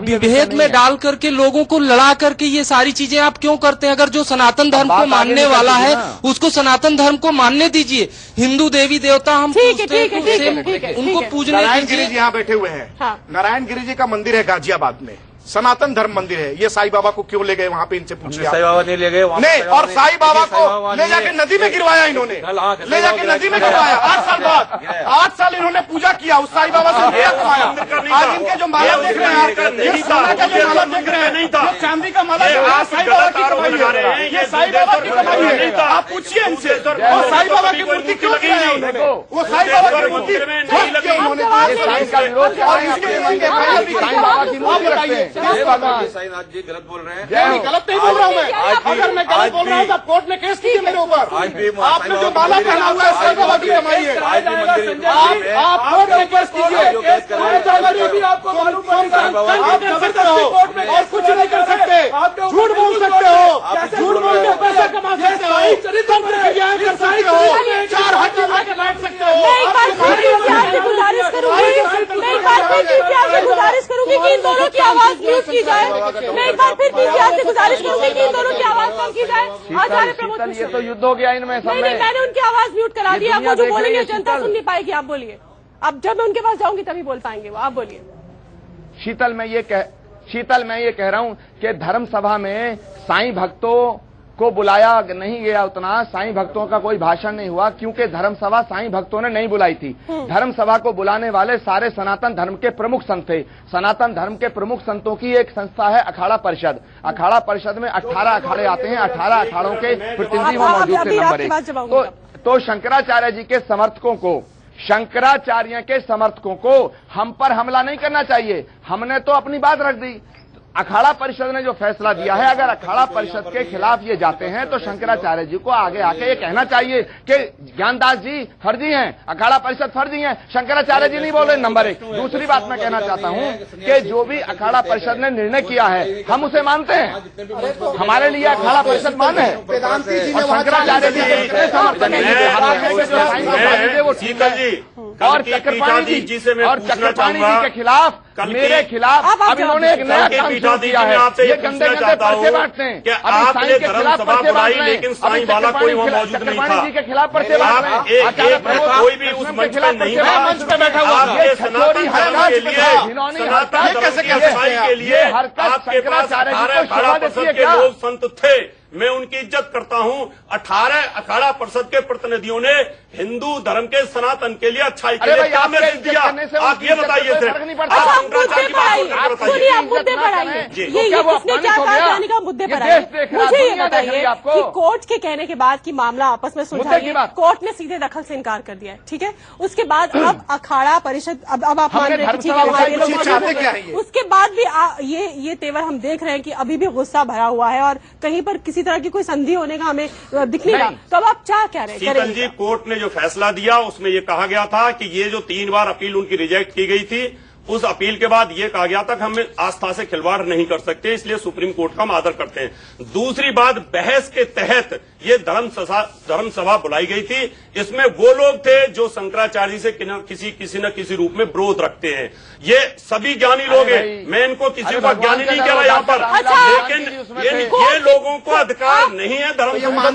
विभेद में डाल करके, लोगों को लड़ा करके ये सारी चीजें आप क्यों करते हैं? अगर जो सनातन धर्म को मानने वाला है उसको सनातन धर्म को मानने दीजिए। हिंदू देवी देवता हम उनको पूजने। नारायण गिरी जी यहाँ बैठे हुए हैं, नारायण गिरी जी का मंदिर है गाजियाबाद में, सनातन धर्म मंदिर है। ये साईं बाबा को क्यों ले गए वहाँ पे? इनसे पूछिए। साईं बाबा नहीं ले गए नहीं, और साईं बाबा को ले जाके नदी में गिरवाया इन्होंने, ले जाके नदी में गिरवाया। 8 साल बाद, 8 साल इन्होंने पूजा किया उस साईं बाबा से, रुपया कमाया। आज इनके जो माला देख रहे हैं, सोना का जो माला देख रहे हैं, चांदी का माला, साईं बाबा की लगा रहे हैं, ये साईं बाबा की कमाई है। आप पूछिए इनसे, वो साईं बाबा की मूर्ति क्यों लगी है उन्होंने? वो साईं बाबा की मूर्ति नहीं लगी उन्होंने साईं का विरोध कर रहे हैं, साईं बाबा की मूर्ति रखते हैं। साईनाथ जी गलत बोल रहे हैं। गलत नहीं बोल रहा हूँ मैं। अगर मैं गलत बोल रहा हूँ तो कोर्ट में केस कीजिए मेरे ऊपर। आपने जो माला पहना हुआ है साईं बाबा की कमाई है। आप कोर्ट में केस कीजिए। आपको मालूम पड़ेगा आप कर सकते हो और कुछ नहीं कर सकते। झूठ बोल सकते हो, झूठ बोल के पैसा कमा सकते हो, कर सकते हो, 4 हाथ जमा के बैठ सकते हो। मैं एक बार फिर आपसे गुजारिश करूंगी कि इन दोनों की आवाज म्यूट की जाए। मैं एक बार फिर आपसे गुजारिश करूंगी कि इन दोनों की आवाज कम की जाए। आचार्य प्रमोद, ये तो युद्ध हो गया इनमें सब में। मैंने उनकी आवाज म्यूट करा दी। आप वो जो बोलेंगे जनता सुन नहीं पाएगी। आप बोलिए। अब जब मैं उनके पास जाऊंगी तभी बोल पाएंगे वो। आप बोलिए। शीतल, मैं ये कह रहा हूं कि धर्म सभा में साईं भक्तों को बुलाया नहीं गया, उतना साईं भक्तों का कोई भाषण नहीं हुआ, क्योंकि धर्म सभा साईं भक्तों ने नहीं बुलाई थी। धर्म सभा को बुलाने वाले सारे सनातन धर्म के प्रमुख संत थे। सनातन धर्म के प्रमुख संतों की एक संस्था है अखाड़ा परिषद। अखाड़ा परिषद में 18 अखाड़े आते हैं। 18 अखाड़ों के प्रतिनिधि वो मौजूद थे। नंबर 1 तो शंकराचार्य जी के समर्थकों को, शंकराचार्य के समर्थकों को हम पर हमला नहीं करना चाहिए। हमने तो अपनी बात रख दी। अखाड़ा परिषद ने जो फैसला दिया है, अगर अखाड़ा परिषद के खिलाफ ये जाते हैं तो शंकराचार्य जी को आगे आके ये कहना चाहिए कि ज्ञानदास जी फर्जी हैं, अखाड़ा परिषद फर्जी हैं, शंकराचार्य जी नहीं बोल रहे। नंबर 1। दूसरी बात मैं कहना चाहता हूं कि जो भी अखाड़ा परिषद ने निर्णय किया है हम उसे मानते हैं। हमारे लिए अखाड़ा परिषद मान है और शंकराचार्य जी समर्थन और चक्रपाणी जी के खिलाफ, मेरे खिलाफ अब इन्होंने एक नया काम शुरू किया है। ये गंदे गंदे पर्चे बांटते हैं। अभी साईं के खिलाफ पर्चे बांट रहे हैं, लेकिन चक्रपाणी जी के खिलाफ पर्चे बांट रहे हैं। आचार्य प्रमोद कोई भी उस मंच पर नहीं है, मंच पे बैठा हुआ है। ये सनातन धर्म के लिए, इन्होंने हरकत कैसे कह सकते हैं? ये हरकत शंकराचार्य जी को शोभा देती है क्या? लोग संत थे, मैं उनकी इज्जत करता हूं। 18 अखाड़ा परिषद के प्रतिनिधियों ने हिंदू धर्म के सनातन के लिए अच्छाई के लिए क्या मैसेज दिया? आप ये बताइए। मुद्दे पर आइए। मुझे ये बताइए कि कोर्ट के कहने के बाद कि मामला आपस में सुलझाइए, कोर्ट ने सीधे दखल से इनकार कर दिया है, ठीक है। उसके बाद अब अखाड़ा परिषद, अब आप मान रहे हैं ठीक है, उसके बाद भी ये तेवर हम देख रहे हैं कि अभी भी गुस्सा भरा हुआ है और कहीं पर किसी तरह की कोई संधि होने का हमें दिख नहीं रहा। तो अब आप क्या कह रहे हैं? शीतल जी, कोर्ट ने जो फैसला दिया उसमें ये कहा गया था कि ये जो 3 बार अपील उनकी रिजेक्ट की गई थी, उस अपील के बाद ये कहा गया था कि हम आस्था से खिलवाड़ नहीं कर सकते, इसलिए सुप्रीम कोर्ट का हम आदर करते हैं। दूसरी बात, बहस के तहत ये धर्म सभा बुलाई गई थी। इसमें वो लोग थे जो शंकराचार्य से किसी न किसी रूप में विरोध रखते हैं। ये सभी ज्ञानी लोग हैं, मैं इनको किसी को ज्ञानी नहीं कह रहा यहाँ पर, लेकिन ये लोगों को अधिकार नहीं है धर्म सभा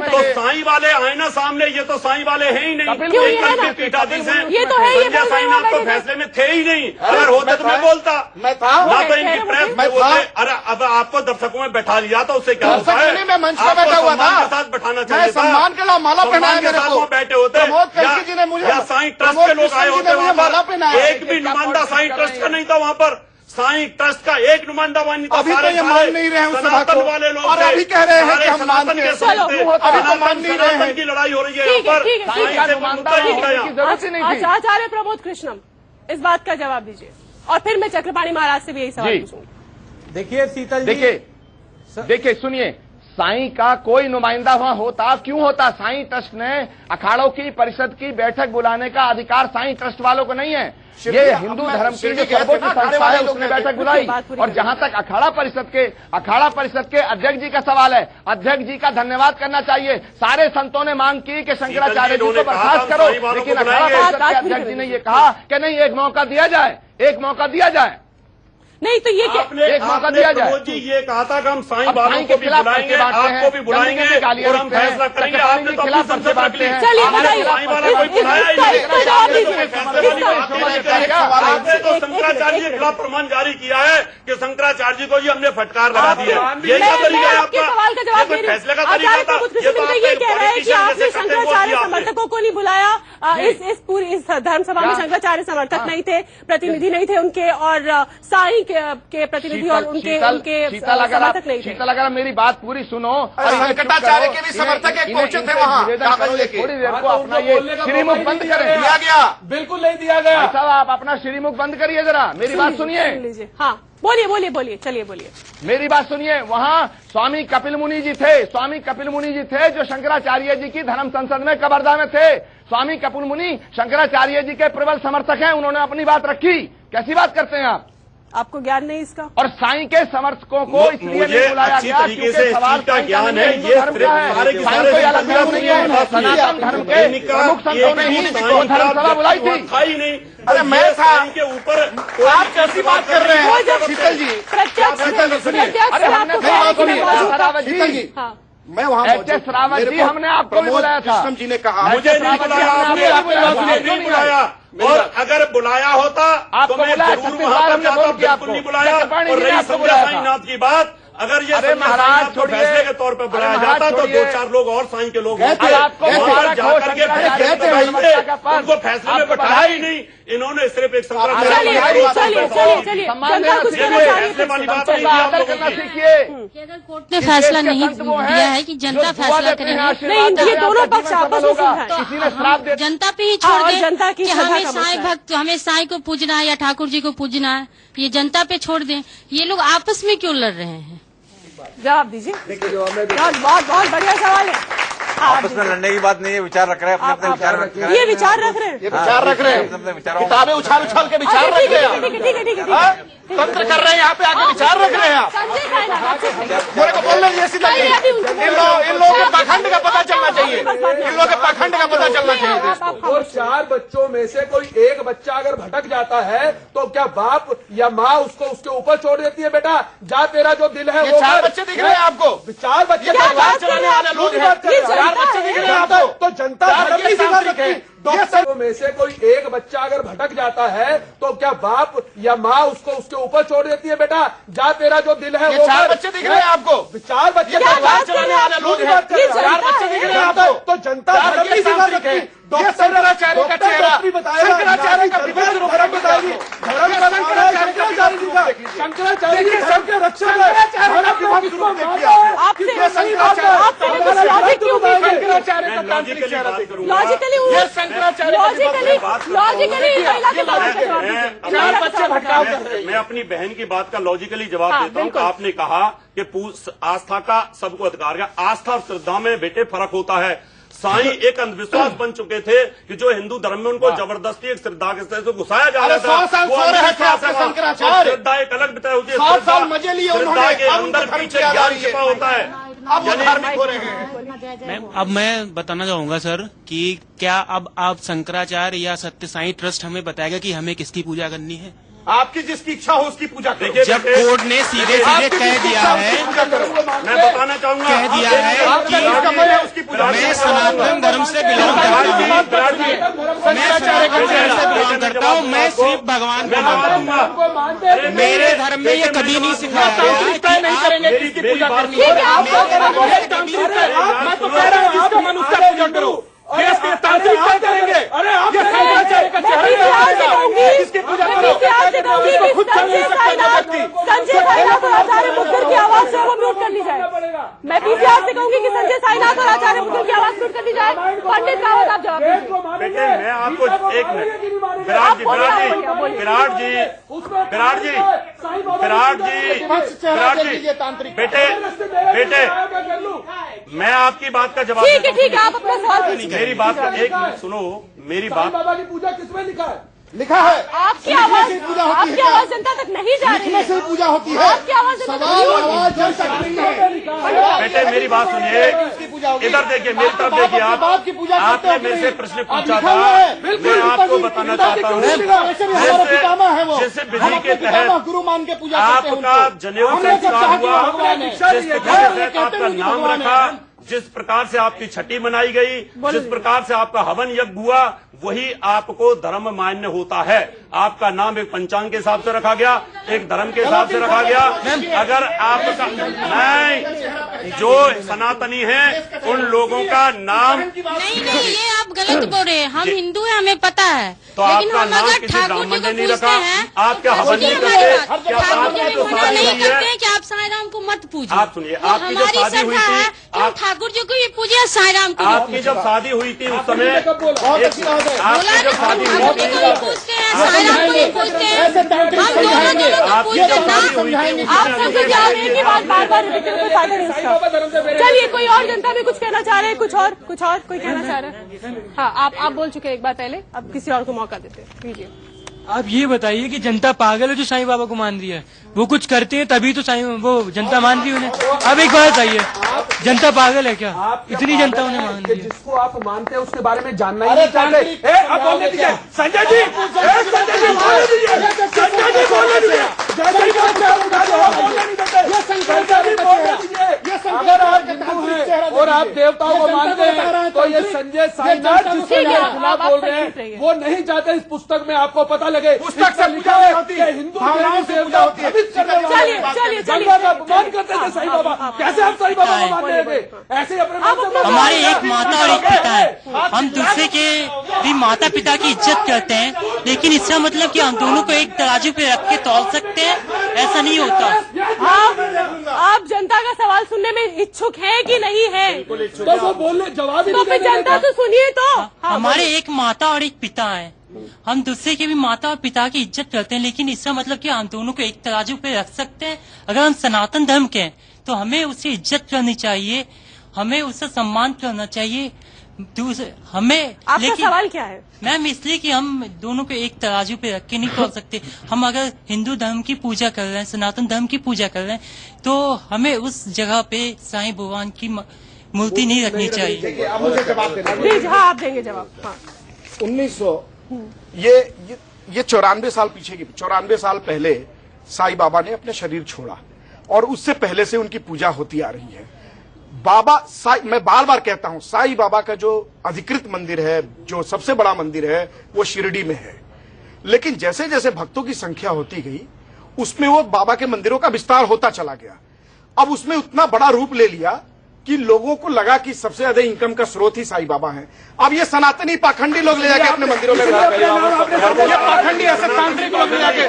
तो साईं वाले आए ना सामने, ये तो साईं वाले हैं ही नहीं, पीठाधीश हैं। ये तो है, संजय साईनाथ तो फैसले में थे ही नहीं। अगर होते तो मैं बोलता ना, तो इनकी प्रेस में बोलते। अरे अब आपको दर्शकों में बैठा लिया था, उससे क्या होता है? मैं मंच पर बैठा हुआ था, साथ बैठाना चाहिए, सम्मान के लिए माला पहनाया मेरे को, बैठे होते या साईं ट्रस्ट के लोग आए होते वहाँ पर, एक भी नुमाइंदा साईं ट्रस्ट का नहीं था वहाँ पर। साईं ट्रस्ट का एक नुमाइंदा नहीं था। अभी तो ये मान नहीं रहे हैं उस सभा को, वाले लोग और अभी कह रहे हैं कि हम मानते हैं। अभी तो मान नहीं रहे हैं की लड़ाई हो रही है यहाँ पर। आचार्य प्रमोद कृष्णम, इस बात का जवाब दीजिए और फिर मैं चक्रपाणी महाराज से भी यही सवाल पूछूंगी। देखिए शीतल जी, देखिए सुनिए, साईं का कोई नुमाइंदा वहां होता, क्यों होता? साईं ट्रस्ट ने अखाड़ों की परिषद की बैठक बुलाने का अधिकार साईं ट्रस्ट वालों को नहीं है। ये हिंदू धर्म की जो सर्वोच्च संस्था है उसने बैठक बुलाई। और जहां तक अखाड़ा परिषद के अध्यक्ष जी का सवाल है, अध्यक्ष जी का धन्यवाद करना चाहिए। सारे संतों ने मांग की कि शंकराचार्य जी को बर्खास्त करो, लेकिन अखाड़ा परिषद के अध्यक्ष जी ने ये कहा कि नहीं, एक मौका दिया जाए, एक मौका दिया जाए। नहीं तो ये एक मौका दिया जाए। जी ये कहा था कि हम साईं वालों को भी बुलाएंगे, आपको भी बुलाएंगे और हम फैसला करेंगे। आपने तो अपनी संसद रख ली, साईं वाला कोई बुलाया ही नहीं। आपने तो शंकराचार्य के खिलाफ प्रमाण जारी किया है कि शंकराचार्य जी को जी हमने फटकार लगा दी है। यही का तरीका है आपका, ये कोई फैसले का तरीका था? ये तो ये कह रहे हैं कि आपने शंकराचार्य समर्थकों को नहीं बुलाया, इस धर्म सभा में शंकराचार्य समर्थक नहीं थे, प्रतिनिधि नहीं थे उनके, और साईं के प्रतिनिधि और उनके समर्थक नहीं थे। शीतल, अगर मेरी बात पूरी सुनो। शंकराचार्य के भी समर्थक एक पहुंचे थे वहाँ, थोड़ी देर को अपना ये श्रीमुख बंद करें। दिया गया? बिल्कुल नहीं दिया गया। साहब आप अपना श्रीमुख बंद करिए जरा, मेरी बात सुनिए। हाँ बोलिए, चलिए बोलिए, मेरी बात सुनिए। वहाँ स्वामी कपिल मुनि जी थे, जो शंकराचार्य जी की धर्म संसद में कबरदा में थे। स्वामी कपिल मुनि शंकराचार्य जी के प्रबल समर्थक हैं, उन्होंने अपनी बात रखी। कैसी बात करते हैं आप? आपको ज्ञान नहीं इसका? और साईं के समर्थकों को इसलिए नहीं बुलाया गया क्योंकि सवाल का ज्ञान है, ये धर्म का है, साईं कोई अलग धर्म नहीं है। सनातन धर्म के प्रमुख संतों ने ही धर्म सभा बुलाई थी। अरे मैं था के ऊपर आप कैसी बात कर रहे हैं शीतल जी? शीतल जी, मैं वहाँ श्रावण जी हमने आपको भी बुलाया था। कृष्ण जी ने कहा मुझे नहीं बुलाया, और अगर बुलाया होता आपको तो मैं जरूर वहाँ पर जाता, बिल्कुल नहीं बुलाया। और रही संजय साईनाथ की बात, अगर ये महाराज फैसले के तौर पर बुलाया जाता तो 2-4 लोग और साईं के लोग उनको फैसले में बैठाया ही नहीं। इन्होंने सिर्फ एक जनता वाली बात नहीं। अगर कोर्ट ने फैसला नहीं दिया है कि जनता फैसला करेगी, नहीं, ये दोनों पक्ष आपस में तो जनता पे ही छोड़ दें कि हमें साईं भक्त, हमें साईं को पूजना है या ठाकुर जी को पूजना है, ये जनता पे छोड़ दें। ये लोग आपस में क्यों लड़ रहे हैं? जवाब दीजिए। बहुत बढ़िया सवाल है। आपस में लड़ने की बात नहीं है, विचार रख रहे हैं, अपने विचार रख रहे हैं। ये विचार रख रहे हैं, किताबें उछाल के विचार रख रहे हैं, तंत्र कर रहे हैं, यहाँ पे आके विचार रख रहे हैं आप। मेरे को बोलने दीजिए सीधा, इन लोगों के पाखंड का पता चलना चाहिए, इन लोगों के पाखंड का पता चलना चाहिए। और 4 बच्चों में से कोई एक बच्चा अगर भटक जाता है तो क्या बाप या माँ उसको उसके ऊपर छोड़ देती है? बेटा जा, तेरा जो दिल है वो 4 बच्चे दिख रहे हैं आपको? 4 बच्चे चलाने वाले लोग हैं, 4 बच्चे दिख रहे हैं आपको? तो जनता में से कोई एक बच्चा अगर भटक जाता है तो क्या बाप या माँ उसको उसके ऊपर छोड़ देती है? बेटा जा, तेरा जो दिल है वो 4 बच्चे दिख रहे हैं आपको? 4 बच्चे चलाने वाले लोग हैं, 4 बच्चे दिख रहे हैं आपको? तो जनता शंकराचार्य का चेहरा, शंकराचार्य का बताएगी, शंकराचार्य जी सबके रक्षक है। मैं अपनी बहन की बात का लॉजिकली जवाब देता हूँ। आपने कहा कि आस्था का सबको अधिकार है। आस्था और श्रद्धा में बेटे फर्क होता है। साईं एक अंधविश्वास बन चुके थे कि जो हिंदू धर्म में उनको जबरदस्ती एक श्रद्धा के से घुसाया जा रहा था। 100 साल सो रहे थे आपके शंकराचार्य, श्रद्धा एक अलग बताई होती है। 100 साल मजे लिए श्रद्धा के अंदर पीछे ज्ञान छिपा होता है। अब धार्मिक हो रहे हैं। अब मैं बताना चाहूंगा सर कि क्या अब आप शंकराचार्य या सत्य साईं ट्रस्ट हमें बताएगा कि हमें किसकी पूजा करनी है? आपकी जिसकी इच्छा हो उसकी पूजा करो। जब कोर्ट ने सीधे कह दिया है, मैं बताना चाहूंगा, कह दिया है कि मैं सनातन धर्म से बिलोंग करता हूँ, मैं सिर्फ भगवान को मानता हूँ। मेरे धर्म में ये कभी नहीं सिखाया गया। देश के तांत्रिक क्या करेंगे? अरे आप शंकराचार्य का इसकी पूजा करो। संजय साईनाथ और आचार्य मुद्गल की आवाज जो है वो म्यूट कर ली जाए। मैं पीसीआर से कहूंगी कि संजय साईनाथ और आचार्य मुद्गल की आवाज म्यूट कर ली जाए। पंडित रावत आप जवाब दीजिए। बेटे मैं आपको एक मिनट, विराट जी, बेटे मैं आपकी बात का जवाब ठीक है, आप अपना सवाल कीजिए। मेरी बात का एक मिनट सुनो, मेरी बात। बाबा की पूजा किसमें लिखा है? लिखा है आपकी आवाज जनता तक नहीं जा रही है। से पूजा होती है, आपकी आवाज बेटे मेरी बात सुनिए, इधर देखिए, मेरी तरफ देखिए। आपने मेरे से प्रश्न पूछा था, मैं आपको बताना चाहता हूँ जैसे विधि के तहत गुरु मान के पूजा आपका जनेऊ संस्कार हुआ, जिस विधि के तहत आपका नाम रखा, जिस प्रकार से आपकी छठी मनाई गई, जिस प्रकार से आपका हवन यज्ञ हुआ, वही आपको धर्म मान्य होता है। आपका नाम एक पंचांग के हिसाब से रखा गया, एक धर्म के हिसाब से रखा गया। अगर आपका नहीं, जो सनातनी हैं उन लोगों का नाम नहीं, ये आप गलत बोल रहे हैं। हम हिंदू हैं, हमें पता है, तो लेकिन आपका हम नाम अगर किसी ठाकुर जी ब्राह्मण को ने नहीं पूछते रखा, हैं, आप क्या हवन नहीं करते? क्या आपकी जो शादी नहीं हुई करते है, हैं कि आप साईं राम को मत पूजिए। आप सुनिए, आपकी जो हमारी शादी हुई श्रद्धा थी, है कि हम ठाकुर जी को ही पूजिए, साईं राम को आपकी जब शादी हुई थी उस समय आपकी जब शादी हुई थी, आपकी जब शादी हुई थी उस समय आप सबसे ध्यान है कि बार-बार रिपीट करने में फायदा नहीं होता। चलिए, कोई और जनता भी कुछ कहना चाह रहे हैं, कुछ और कोई कहना चाह रहा है? हाँ, आप बोल चुके हैं एक बार पहले, अब किसी और को मौका देते हैं। लीजिए। आप ये बताइए कि जनता पागल है जो साईं बाबा को मान रही है? वो कुछ करते हैं तभी तो वो जनता मान रही है उन्हें। अब एक बात बताइए, जनता पागल है क्या? इतनी जनता उन्हें मान रही है। जिसको आप मानते हैं उसके बारे में जानना ही नहीं चाहते। अब बोलने दीजिए संजय जी, संजय जी बोलने दीजिए, संजय जी बोलने दीजिए। अगर आप हिंदू हैं और आप देवताओं को मानते हैं तो ये संजय साईनाथ जिसके खिलाफ बोल रहे हैं वो नहीं चाहते इस पुस्तक में आपको पता लगे। पुस्तक से लिखा है हिंदू देवता अपमान करते थे साईं बाबा। कैसे आप साईं बाबा को मानने लगे? ऐसे अपने हमारे एक माता और एक पिता है, हम दूसरे के भी माता पिता की इज्जत करते हैं, लेकिन इसका मतलब कि हम दोनों को एक तराजू पे रख के तौल सकते हैं, ऐसा नहीं होता। आप जनता का सवाल सुनने में इच्छुक हैं कि नहीं है? तो वो बोलने जवाब ही तो फिर जनता तो सुनिए तो। हमारे एक माता और एक पिता है, हम दूसरे के भी माता और पिता की इज्जत करते हैं, लेकिन इसका मतलब कि हम दोनों को एक तराजू पे रख सकते हैं। अगर हम सनातन धर्म के हैं तो हमें उसकी इज्जत करनी चाहिए, हमें उससे सम्मान करना चाहिए। हमें आपका सवाल क्या है? मैम, इसलिए कि हम दोनों को एक तराजू पे रख के नहीं तोल सकते। हम अगर हिंदू धर्म की पूजा कर रहे हैं, सनातन धर्म की पूजा कर रहे हैं, तो हमें उस जगह पे साईं भगवान की मूर्ति नहीं रखनी चाहिए। मुझे जवाब देना। हाँ, आप देंगे जवाब। हाँ। 1900 ये 94 साल पीछे की 94 साल पहले साईं बाबा ने अपने शरीर छोड़ा और उससे पहले से उनकी पूजा होती आ रही है। मैं बार बार कहता हूं, साईं बाबा का जो अधिकृत मंदिर है, जो सबसे बड़ा मंदिर है, वो शिरडी में है। लेकिन जैसे जैसे भक्तों की संख्या होती गई, उसमें वो बाबा के मंदिरों का विस्तार होता चला गया। अब उसमें उतना बड़ा रूप ले लिया कि लोगों को लगा कि सबसे ज्यादा इनकम का स्रोत ही साईं बाबा है। अब ये सनातनी पाखंडी लोग ले जाके अपने मंदिरों में, ये पाखंडी ऐसे तांत्रिक लोग ले जाके,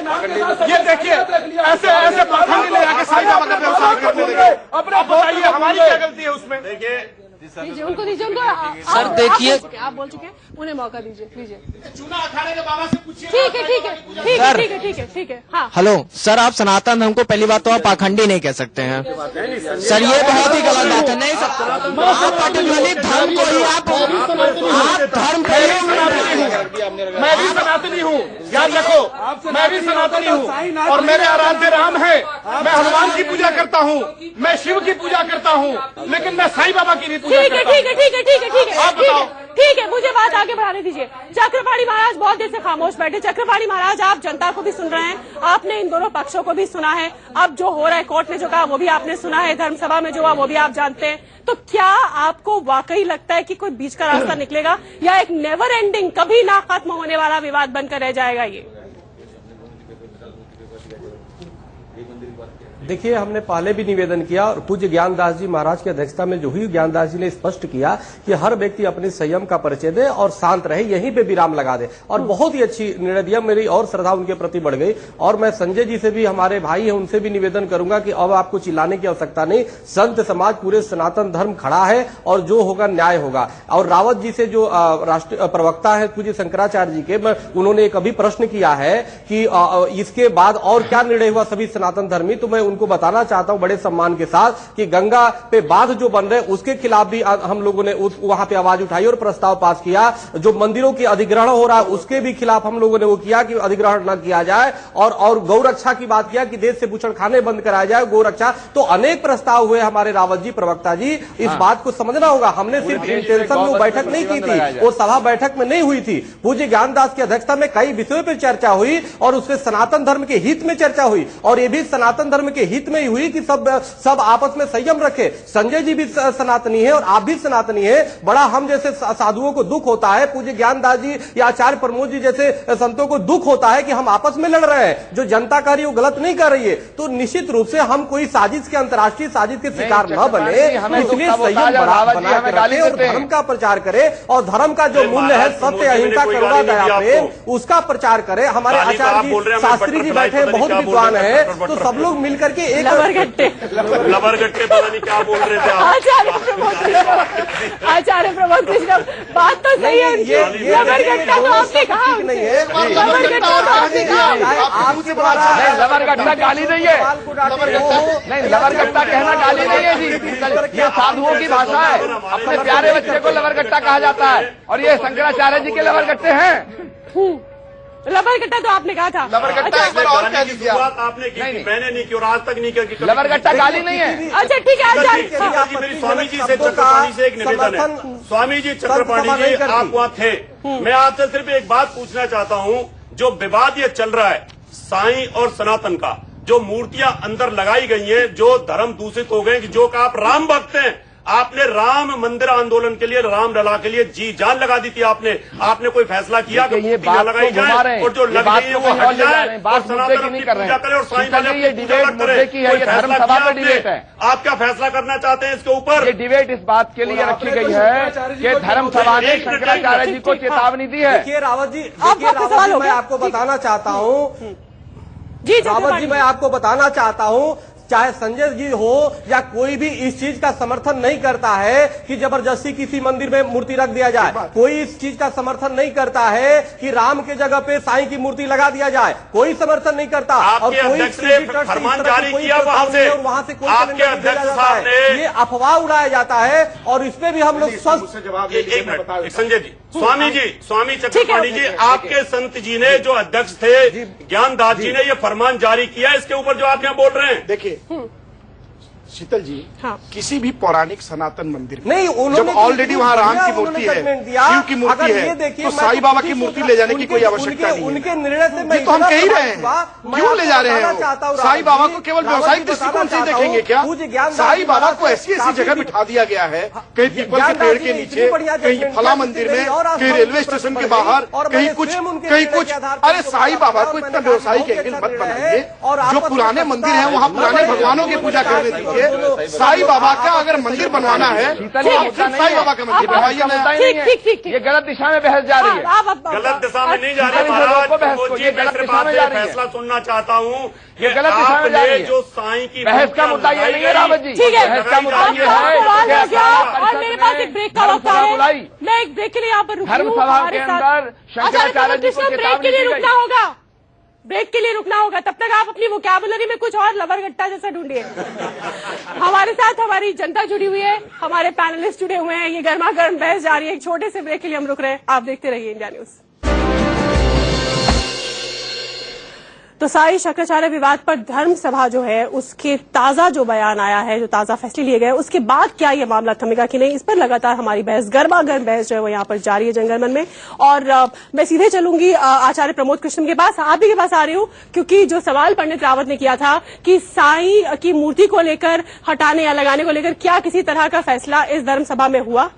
ये देखिए ऐसे पाखंडी ले जाके साईं बाबा का व्यवसाय करने लगे। अब बताइए हमारी क्या गलती है उसमें? दीजिए उनको, दीजिए उनको। सर देखिए, आप बोल चुके हैं, उन्हें मौका दीजिए। लीजिए। चूना अखाड़े के बाबा से पूछिए। ठीक है। हाँ। हेलो सर, आप सनातन धर्म को पहली बात तो आप पाखंडी नहीं कह सकते हैं सर, ये बहुत ही गलत बात है। नहीं सर, आप पर्टिकुलरली धर्म को ही आप धर्म मैं भी सनातनी हूँ, याद रखो, मैं भी सनातनी हूँ और मेरे आराध्य राम है। मैं हनुमान की पूजा करता हूँ, मैं शिव की पूजा करता हूँ, लेकिन मैं साईं बाबा की भी पूजा करता हूँ। ठीक है, मुझे बात आगे बढ़ाने दीजिए। चक्रपाणी महाराज बहुत देर से खामोश बैठे। चक्रपाणी महाराज, आप जनता को भी सुन रहे हैं, आपने इन दोनों पक्षों को भी सुना है। अब जो हो रहा है, कोर्ट ने जो कहा वो भी आपने सुना है, धर्मसभा में जो हुआ वो भी आप जानते हैं। तो क्या आपको वाकई लगता है कि कोई बीच का रास्ता निकलेगा, या एक नेवर एंडिंग, कभी ना खत्म होने वाला विवाद बनकर रह जाएगा ये? देखिए, हमने पहले भी निवेदन किया और पूज्य ज्ञानदास जी महाराज की अध्यक्षता में जो हुई, ज्ञानदास जी ने स्पष्ट किया कि हर व्यक्ति अपने संयम का परिचय दे और शांत रहे, यहीं पे विराम लगा दे, और बहुत ही अच्छी निर्णय दिया। मेरी और श्रद्धा उनके प्रति बढ़ गई। और मैं संजय जी से भी, हमारे भाई हैं, उनसे भी निवेदन करूंगा कि अब आपको चिल्लाने की आवश्यकता नहीं, संत समाज, पूरे सनातन धर्म खड़ा है और जो होगा न्याय होगा। और रावत जी से जो राष्ट्रीय प्रवक्ता है पूज्य शंकराचार्य जी के, उन्होंने एक अभी प्रश्न किया है कि इसके बाद और क्या निर्णय हुआ सभी सनातन धर्मी, तो मैं को बताना चाहता हूं बड़े सम्मान के साथ कि गंगा पे बांध जो बन रहे उसके खिलाफ भी हम लोगों ने वहां पे आवाज उठाई और प्रस्ताव पास किया। जो मंदिरों की अधिग्रहण हो रहा है उसके भी खिलाफ हम लोगों ने वो किया कि अधिग्रहण न किया जाए, और गौरक्षा की बात किया कि देश से बूचड़खाने बंद कराया जाए, गौरक्षा। तो अनेक प्रस्ताव हुए हमारे रावत जी, प्रवक्ता जी, इस बात को समझना होगा। हमने सिर्फ इंटेंशन में बैठक नहीं की थी, वो सभा बैठक में नहीं हुई थी। पूज्य ज्ञानदास की अध्यक्षता में कई विषयों पर चर्चा हुई और उसमें सनातन धर्म के हित में चर्चा हुई, और ये भी भी सनातन धर्म के हित में ही हुई कि सब आपस में संयम रखे। संजय जी भी सनातनी है और आप भी सनातनी है। बड़ा हम जैसे साधुओं को दुख होता है, पूज्य ज्ञानदास जी या आचार्य प्रमोद जी जैसे संतों को दुख होता है कि हम आपस में लड़ रहे हैं, जो जनता कर रही है वो गलत नहीं कर रही है। तो निश्चित रूप से हम कोई साजिश के, अंतर्राष्ट्रीय साजिश के शिकार न बने, इसलिए संयम बना के रखें और धर्म का प्रचार करें और धर्म का जो मूल्य है सत्य, अहिंसा, करुणा, दया, प्रेम, उसका प्रचार करें। हमारे आचार्य जी, शास्त्री जी बैठे हैं, बहुत विद्वान है, तो सब लोग मिलकर के एक लबरगट्टे पता नहीं क्या बोल रहे थे आचार्य प्रमोद कृष्ण, बात तो सही है। लबरगट्टा तो आपने कहा नहीं है, लबरगट्टा तो आपने कहा, आपके द्वारा लबरगट्टा गाली नहीं है, नहीं लबरगट्टा कहना गाली नहीं है जी, ये साधुओं की भाषा है। अपने प्यारे बच्चे को लबरगट्टा कहा जाता है और ये शंकराचार्य जी के लबरगट्टे हैं। लबरगट्टा तो आपने कहा था, लबरगट्टा एक बार और कह दीजिए। आपने की, मैंने नहीं की और आज तक नहीं की। लबरगट्टा गाली नहीं है। अच्छा ठीक है आचार्य, मेरी स्वामी जी से, चक्रपाणी से एक निवेदन है। स्वामी जी, चक्रपाणी जी, आप वहाँ थे, मैं आपसे सिर्फ एक बात पूछना चाहता हूँ। जो विवाद ये चल रहा है साईं और सनातन का, जो मूर्तियां अंदर लगाई गई हैं, जो धर्म दूषित हो गए, जो आप राम भक्त हैं, आपने राम मंदिर आंदोलन के लिए, राम लला के लिए जी जान लगा दी थी। आपने कोई फैसला किया कि मूर्तियां लगाई जाए और जो लग गई है वो हट जाए और सनातन अपनी पूजा करे और साईं वाले अपनी पूजा मत करे? कोई फैसला किया आपने? आप क्या फैसला करना चाहते हैं इसके ऊपर? ये डिबेट इस बात के लिए रखी गई है कि धर्म सभा ने शंकराचार्य जी को चेतावनी दी है। देखिए रावत जी, मैं आपको बताना चाहता हूँ रावत जी, मैं आपको बताना चाहता हूँ, चाहे संजय जी हो या कोई भी इस चीज का समर्थन नहीं करता है कि जबरदस्ती किसी मंदिर में मूर्ति रख दिया जाए। कोई इस चीज का समर्थन नहीं करता है कि राम के जगह पे साईं की मूर्ति लगा दिया जाए, कोई समर्थन नहीं करता। और कोई फरमान जारी किया वहां से कोई ये अफवाह उड़ाया जाता है और इसमें भी हम लोग स्वस्थ जवाब। संजय जी, स्वामी चक्रपाणी जी, आपके संत जी ने, जो अध्यक्ष थे ज्ञानदास जी ने, ये फरमान जारी किया, इसके ऊपर जो आप यहाँ बोल रहे हैं। देखिए शीतल जी, किसी भी पौराणिक सनातन मंदिर में नहीं, जब ऑलरेडी वहाँ राम की मूर्ति है, शिव की मूर्ति है, तो साईं बाबा की मूर्ति ले जाने की कोई आवश्यकता नहीं है। उनके निर्णय से ये तो हम कह ही रहे हैं, क्यों ले जा रहे हैं? साईं बाबा को केवल व्यवसायिक दृष्टिकोण से देखेंगे क्या? साईं बाबा को ऐसी जगह बिठा दिया गया है, कहीं पीपल के पेड़ के नीचे, कहीं फला मंदिर में, कहीं रेलवे स्टेशन के बाहर, कहीं कुछ। अरे साईं बाबा को इतना व्यवसायिक एंगल मत बनाइए। जो पुराने मंदिर है वहाँ पुराने भगवानों की पूजा करने दीजिए। साईं बाबा का अगर मंदिर बनवाना है तो आप सिर्फ साईं बाबा का मंदिर बनवाइए। ये गलत दिशा में बहस जा रही है, गलत दिशा में नहीं जा रही महाराज। फैसला सुनना चाहता हूँ, ये गलत दिशा में जा रही है। जो साईं की बहस का मुद्दा ये नहीं है रावत जी, बहस का मुद्दा ये है और मेरे पास एक ब्रेक का वक्त है, मैं एक ब्रेक के लिए यहाँ पर धर्म सभा के अंदर शंकराचार्य जी को ब्रेक के लिए रुकना होगा, ब्रेक के लिए रुकना होगा। तब तक आप अपनी वोकैबुलरी में कुछ और लबरगट्टा जैसा ढूंढिए। हमारे साथ हमारी जनता जुड़ी हुई है, हमारे पैनलिस्ट जुड़े हुए हैं, ये गर्मा गर्म बहस जारी है। एक छोटे से ब्रेक के लिए हम रुक रहे हैं, आप देखते रहिए इंडिया न्यूज। तो साईं शंकराचार्य विवाद पर धर्म सभा जो है उसके ताजा जो बयान आया है, जो ताजा फैसले लिए गए, उसके बाद क्या ये मामला थमेगा कि नहीं, इस पर लगातार हमारी बहस, गर्मागर्म बहस जो है वो यहाँ पर जारी है जंगलमन में। और मैं सीधे चलूंगी आचार्य प्रमोद कृष्ण के पास, आप ही के पास आ रही हूँ, क्योंकि जो सवाल पंडित रावत ने किया था कि साईं की मूर्ति को लेकर हटाने या लगाने को लेकर क्या किसी तरह का फैसला इस धर्म सभा में हुआ?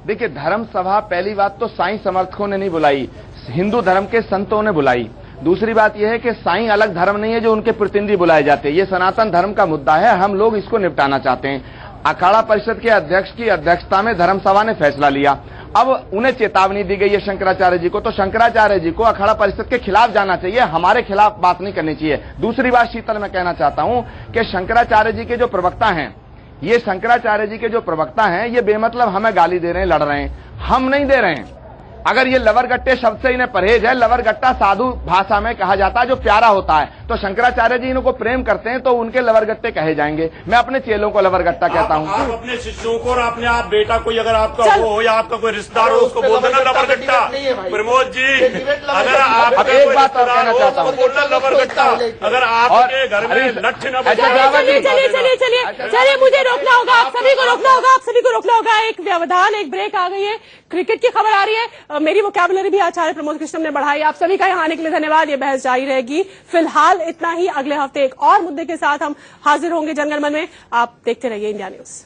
देखिए, धर्म सभा पहली बात तो साईं समर्थकों ने नहीं बुलाई, हिंदू धर्म के संतों ने बुलाई। दूसरी बात यह है कि साईं अलग धर्म नहीं है जो उनके प्रतिनिधि बुलाए जाते हैं। ये सनातन धर्म का मुद्दा है, हम लोग इसको निपटाना चाहते हैं। अखाड़ा परिषद के अध्यक्ष की अध्यक्षता में धर्म सभा ने फैसला लिया। अब उन्हें चेतावनी दी गई है शंकराचार्य जी को, तो शंकराचार्य जी को अखाड़ा परिषद के खिलाफ जाना चाहिए, हमारे खिलाफ बात नहीं करनी चाहिए। दूसरी बात शीतल मैं कहना चाहता हूं कि शंकराचार्य जी के जो प्रवक्ता हैं, ये शंकराचार्य जी के जो प्रवक्ता हैं, ये बेमतलब हमें गाली दे रहे हैं, लड़ रहे हैं। हम नहीं दे रहे हैं। अगर ये लवरगट्टे शब्द से इन्हें परहेज है, लवरगट्टा साधु भाषा में कहा जाता है जो प्यारा होता है, तो शंकराचार्य जी इनको प्रेम करते हैं तो उनके लवरगट्टे कहे जाएंगे। मैं अपने चेलों को लवरगट्टा कहता हूँ। आप अपने शिष्यों को और अपने आप बेटा कोई अगर आपका वो हो या आपका कोई रिश्तेदार हो उसको बोल देना लवरगट्टा। प्रमोद जी, अगर आप एक बात और कहना चाहता हूँ, लवरगट्टा, अगर आपके घर में लठ न चलिए मुझे रोकना होगा, आप सभी को रोकना होगा, आप सभी को रोकना होगा। एक व्यवधान, एक ब्रेक आ गई है, क्रिकेट की खबर आ रही है। मेरी वोकैबुलरी भी आचार्य प्रमोद कृष्णम ने बढ़ाई। आप सभी का यहाँ आने के लिए धन्यवाद। ये बहस जारी रहेगी। फिलहाल इतना ही। अगले हफ्ते एक और मुद्दे के साथ हम हाजिर होंगे जनगणमन में। आप देखते रहिए इंडिया न्यूज।